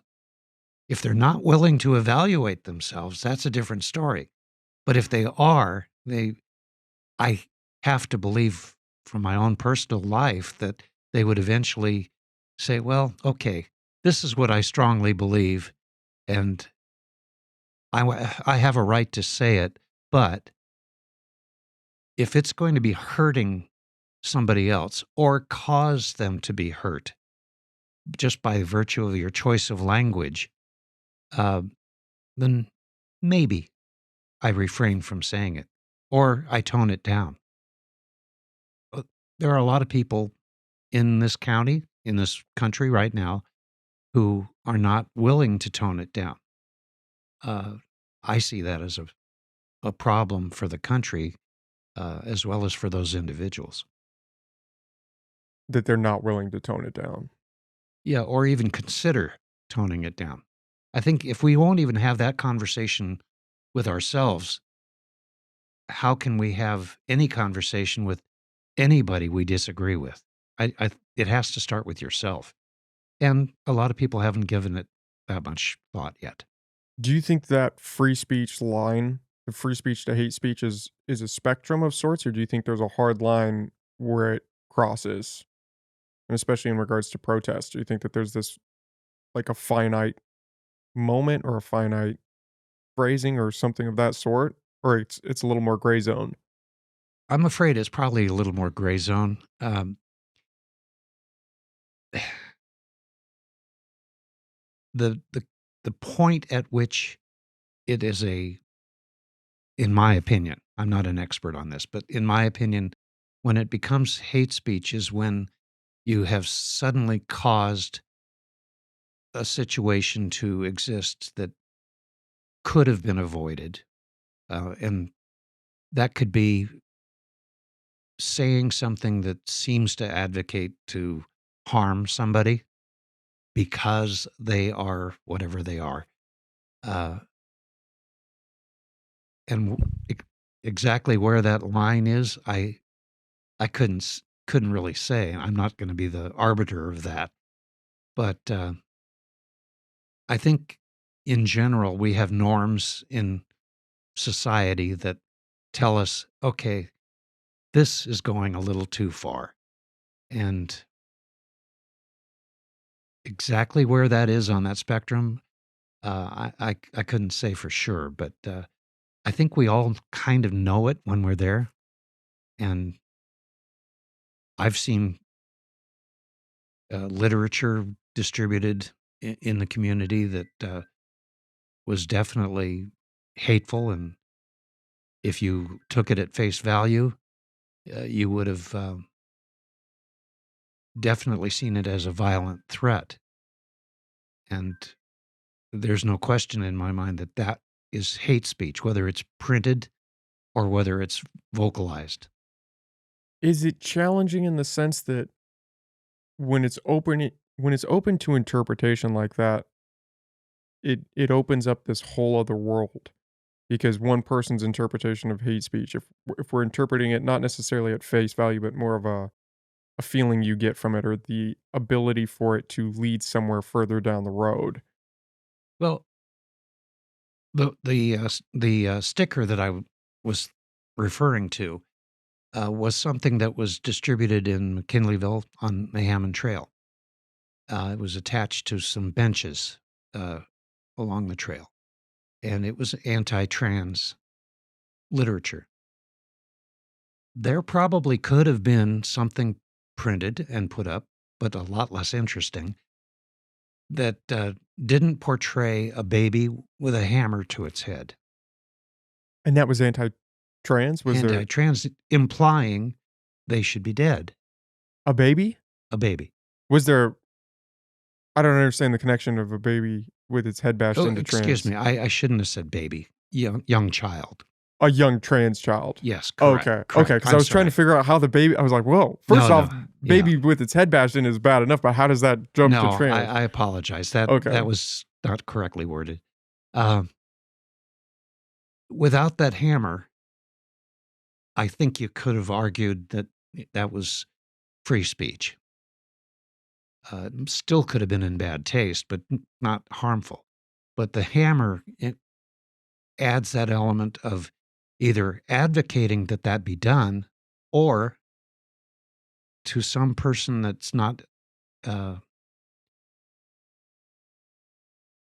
If they're not willing to evaluate themselves, that's a different story. But if they are, I have to believe from my own personal life that they would eventually say, "Well, okay, this is what I strongly believe, and I have a right to say it, but if it's going to be hurting somebody else or cause them to be hurt just by virtue of your choice of language, uh, then maybe I refrain from saying it or I tone it down." Uh, There are a lot of people in this county, in this country right now, who are not willing to tone it down. Uh, I see that as a problem for the country, as well as for those individuals. That they're not willing to tone it down. Yeah, or even consider toning it down. I think if we won't even have that conversation with ourselves, how can we have any conversation with anybody we disagree with? It has to start with yourself. And a lot of people haven't given it that much thought yet. Do you think that free speech line, the free speech to hate speech is a spectrum of sorts, or do you think there's a hard line where it crosses? And especially in regards to protests, do you think that there's this like a finite moment or a finite phrasing or something of that sort? Or it's a little more gray zone? I'm afraid it's probably a little more gray zone. The the the point at which it is in my opinion, I'm not an expert on this, but in my opinion, when it becomes hate speech is when you have suddenly caused a situation to exist that could have been avoided, and that could be saying something that seems to advocate to harm somebody because they are whatever they are. Uh, and exactly where that line is, I couldn't really say. I'm not going to be the arbiter of that, but I think in general we have norms in society that tell us, okay, this is going a little too far, and exactly where that is on that spectrum, I couldn't say for sure, but I think we all kind of know it when we're there, and I've seen literature distributed in the community that was definitely hateful, and if you took it at face value, you would have definitely seen it as a violent threat. And there's no question in my mind that that is hate speech, whether it's printed or whether it's vocalized. Is it challenging in the sense that when it's open to interpretation like that, it opens up this whole other world? Because one person's interpretation of hate speech, if we're interpreting it not necessarily at face value, but more of a feeling you get from it or the ability for it to lead somewhere further down the road. Well, the sticker that was referring to was something that was distributed in McKinleyville on the Hammond Trail. It was attached to some benches uh, along the trail, and it was anti-trans literature. There probably could have been something printed and put up, but a lot less interesting, that didn't portray a baby with a hammer to its head. And that was anti-trans? Was there Anti-trans, implying they should be dead. a baby? A baby. Was there I don't understand the connection of a baby with its head bashed Oh, into excuse trans. me. I shouldn't have said baby. Young child. A young trans child. Yes, correct. Okay, okay, Correct. because I I'm was trying to sorry. figure out how the baby I was like, "Whoa, first No, off, no. Yeah. baby with its head bashed in is bad enough, but how does that jump to No, trans?" I apologize. That Okay. was not correctly worded. Um, Without that hammer, I think you could have argued that that was free speech. Still could have been in bad taste, but not harmful. But the hammer, it adds that element of either advocating that that be done, or to some person that's not uh,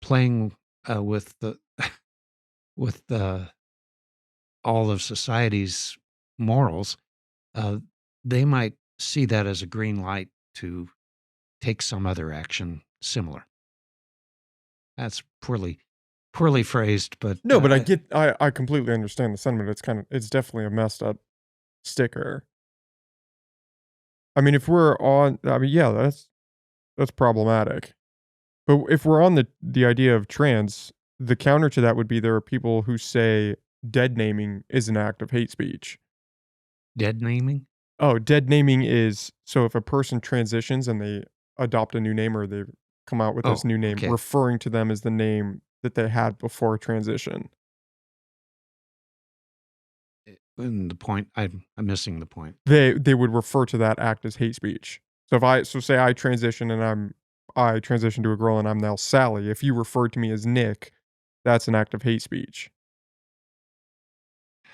playing with the with all of society's morals, uh, they might see that as a green light to take some other action similar. That's poorly phrased, but No, but I completely understand the sentiment. It's definitely a messed up sticker. I mean, if we're on I mean, yeah, that's problematic. But if we're on the idea of trans, the counter to that would be there are people who say dead naming is an act of hate speech. dead naming. Oh, dead naming is so if a person transitions and they adopt a new name or they come out with this Oh, new name, okay. referring to them as the name that they had before transition. And the point, I'm missing the point. They would refer to that act as hate speech. So if I so say I transition and I transition to a girl and I'm now Sally, if you refer to me as Nick, that's an act of hate speech.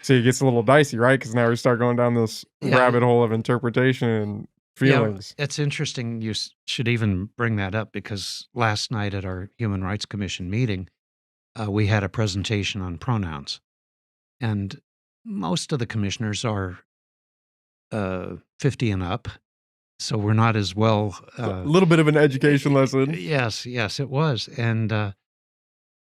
See, it gets a little dicey, right? Because now we start going down this Yeah, rabbit hole of interpretation and yeah. feelings. It's interesting. You should even bring that up because last night at our Human Rights Commission meeting, we had a presentation on pronouns, and most of the commissioners are 50 and up, so we're not as well. A little bit of an education lesson. Yes, yes, it was, and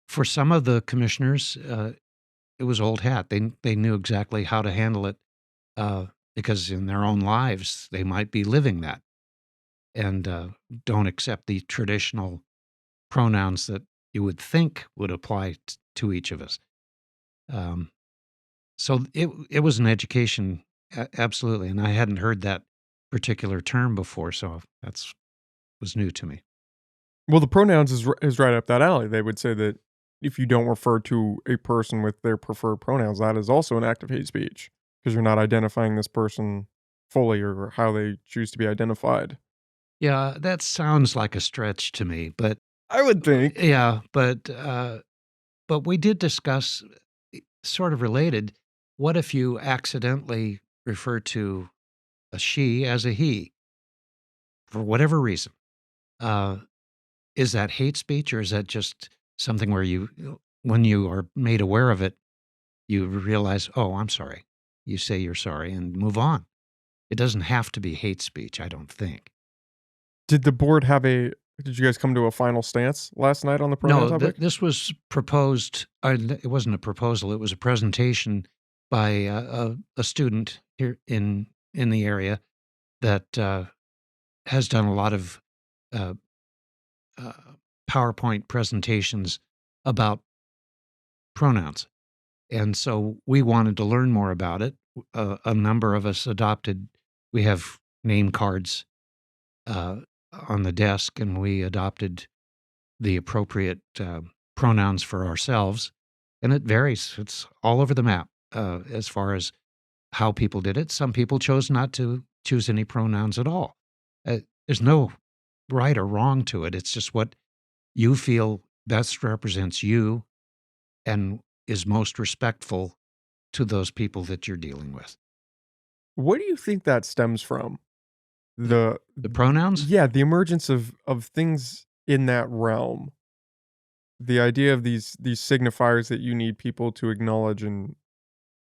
for some of the commissioners, it was old hat. They knew exactly how to handle it because in their own lives they might be living that and don't accept the traditional pronouns that you would think would apply to each of us. Um, so it was an education, absolutely, and I hadn't heard that particular term before, so that's was new to me. Well, the pronouns is right up that alley. They would say that if you don't refer to a person with their preferred pronouns, that is also an act of hate speech because you're not identifying this person fully or how they choose to be identified. Yeah, that sounds like a stretch to me, but I would think. yeah, but we did discuss sort of related. What if you accidentally refer to a she as a he for whatever reason? Uh, is that hate speech or is that just something where when you are made aware of it, you realize, oh, I'm sorry. You say you're sorry and move on. It doesn't have to be hate speech, I don't think. Did the board have a did you guys come to a final stance last night on the pronoun No, topic? this was proposed. It wasn't a proposal. It was a presentation by a student here in the area that has done a lot of uh, uh, PowerPoint presentations about pronouns, and so we wanted to learn more about it. A number of us adopted. We have name cards uh, on the desk, and we adopted the appropriate pronouns for ourselves, and it varies. It's all over the map as far as how people did it. Some people chose not to choose any pronouns at all. There's no right or wrong to it. It's just what you feel best represents you and is most respectful to those people that you're dealing with. What do you think that stems from? The, The the pronouns? yeah, the emergence of things in that realm. The idea of these signifiers that you need people to acknowledge and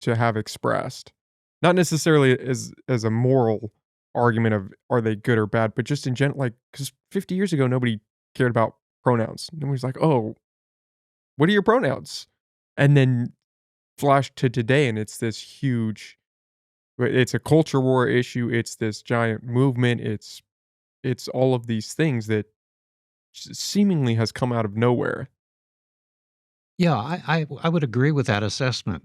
to have expressed. Not necessarily as a moral argument of are they good or bad, but just in general, like because 50 years ago nobody cared about pronouns. And he's like, "Oh, what are your pronouns?" And then flash to today, and it's this huge it's a culture war issue, it's this giant movement, it's all of these things that seemingly has come out of nowhere. Yeah, I would agree with that assessment.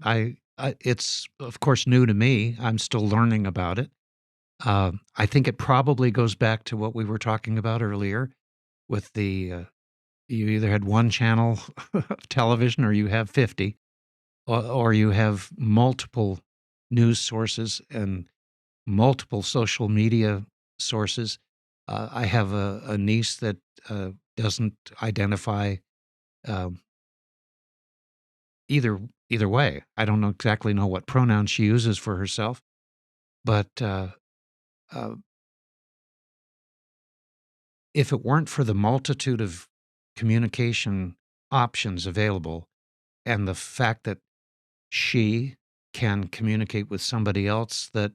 It's, of course, new to me. I'm still learning about it. I think it probably goes back to what we were talking about earlier with you either had one channel of television or you have 50, or you have multiple news sources and multiple social media sources. I have a niece that doesn't identify um, either either way. I don't know exactly know what pronoun she uses for herself, but uh, if it weren't for the multitude of communication options available and the fact that she can communicate with somebody else that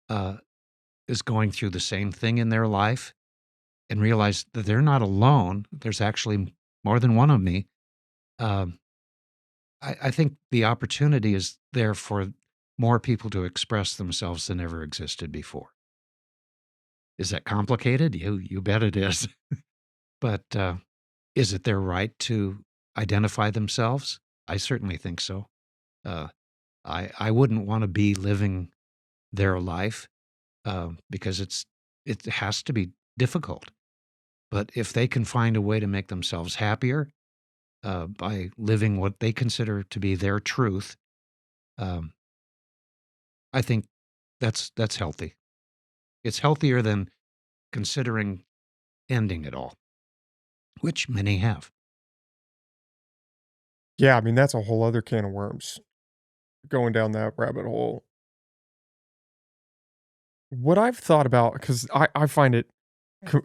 uh, is going through the same thing in their life and realize that they're not alone, there's actually more than one of me. Um, I think the opportunity is there for more people to express themselves than ever existed before. Is that complicated? You bet it is. But is it their right to identify themselves? I certainly think so. Uh, I wouldn't want to be living their life because it has to be difficult. But if they can find a way to make themselves happier by living what they consider to be their truth, um, I think that's healthy. It's healthier than considering ending it all, which many have. Yeah, I mean, that's a whole other can of worms, going down that rabbit hole. What I've thought about, because I find it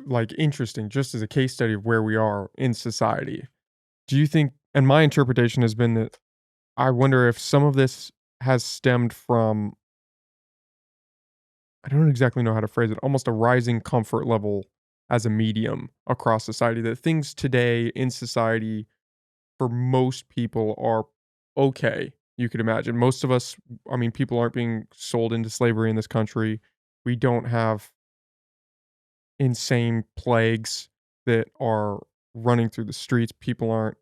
like interesting just as a case study of where we are in society. Do you think, and my interpretation has been that I wonder if some of this has stemmed from, I don't exactly know how to phrase it, almost a rising comfort level as a medium across society, that things today in society for most people are okay. You could imagine. Most of us, I mean, people aren't being sold into slavery in this country. We don't have insane plagues that are running through the streets. People aren't,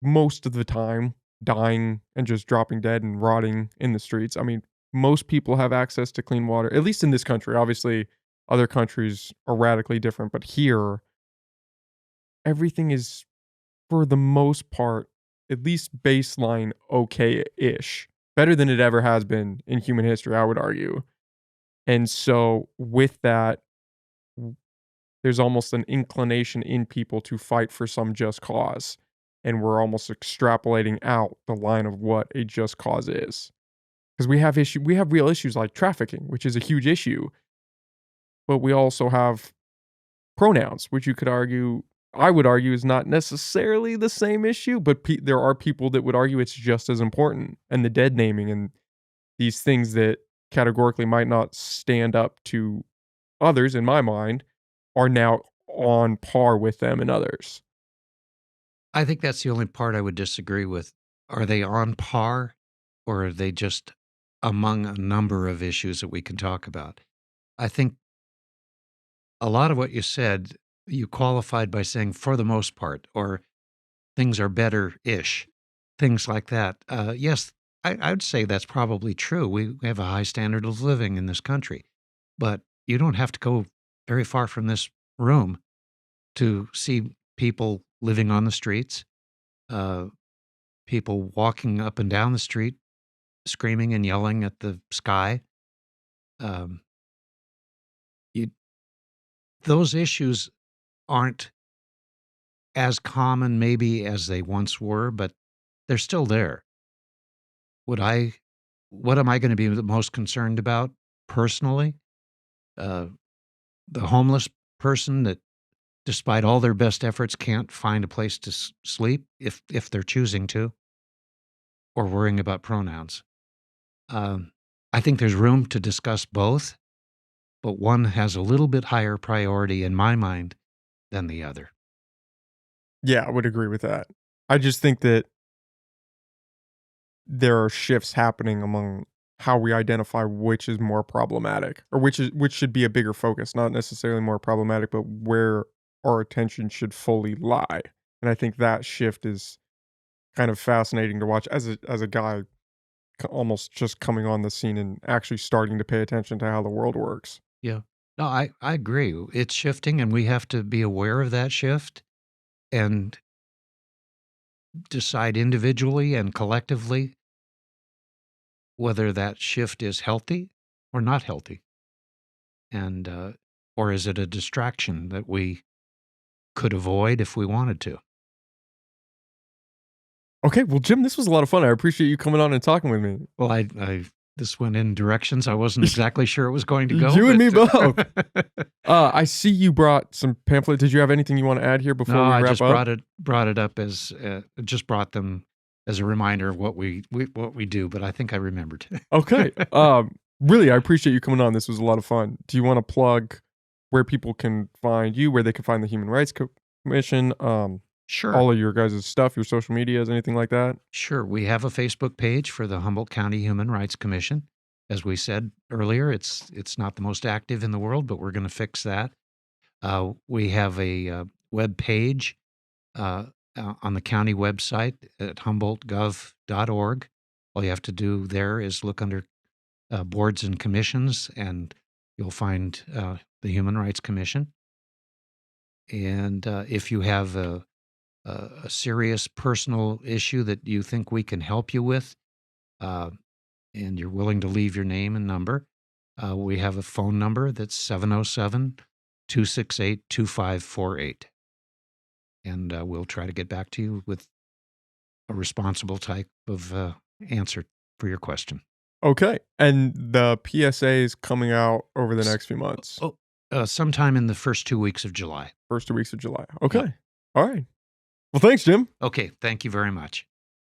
most of the time, dying and just dropping dead and rotting in the streets. I mean, most people have access to clean water, at least in this country. Obviously, other countries are radically different, but here, everything is, for the most part, at least baseline okay-ish. Better than it ever has been in human history, I would argue. And so, with that, there's almost an inclination in people to fight for some just cause, and we're almost extrapolating out the line of what a just cause is. Because we have real issues like trafficking, which is a huge issue, but we also have pronouns, which you could argue, I would argue, is not necessarily the same issue, but there are people that would argue it's just as important, and the dead naming and these things that categorically might not stand up to others, in my mind, are now on par with them and others. I think that's the only part I would disagree with. Are they on par or are they just among a number of issues that we can talk about? I think a lot of what you said, you qualified by saying for the most part, or things are better ish, things like that. Yes, I would say that's probably true. We have a high standard of living in this country, but you don't have to go very far from this room to see people living on the streets, uh, people walking up and down the street, screaming and yelling at the sky. Um, you, those issues aren't as common, maybe, as they once were, but they're still there. Would I? What am I going to be the most concerned about personally? Uh, the homeless person that, despite all their best efforts, can't find a place to sleep if they're choosing to, or worrying about pronouns. Um, I think there's room to discuss both, but one has a little bit higher priority in my mind than the other. Yeah, I would agree with that. I just think that there are shifts happening among how we identify which is more problematic or which should be a bigger focus, not necessarily more problematic, but where our attention should fully lie. And I think that shift is kind of fascinating to watch as a guy almost just coming on the scene and actually starting to pay attention to how the world works. Yeah. No, I agree. It's shifting, and we have to be aware of that shift and decide individually and collectively whether that shift is healthy or not healthy. And, or is it a distraction that we could avoid if we wanted to? Okay, well, Jim, this was a lot of fun. I appreciate you coming on and talking with me. Well, this went in directions I wasn't exactly sure it was going to go, You and but me both. I see you brought some pamphlet. Did you have anything you want to add here before no, we I wrap just up? brought it up as just brought them as a reminder of what we do. But I think I remembered. Okay. Really, I appreciate you coming on. This was a lot of fun. Do you want to plug where people can find you, where they can find the Human Rights Commission, Sure, all of your guys' stuff, your social medias, anything like that? sure. We have a Facebook page for the Humboldt County Human Rights Commission. As we said earlier, it's not the most active in the world, but we're going to fix that. We have a web page uh, on the county website at humboldtgov.org. All you have to do there is look under boards and commissions, and you'll find the Human Rights Commission. And if you have a serious personal issue that you think we can help you with, uh, and you're willing to leave your name and number, we have a phone number that's 707 268 2548. And we'll try to get back to you with a responsible type of answer for your question. Okay. And the PSA is coming out over the S- next few months, Oh, sometime in the first 2 weeks of July. first 2 weeks of July. Yep. Okay. All right. Well, thanks, Jim. Okay. Thank you very much.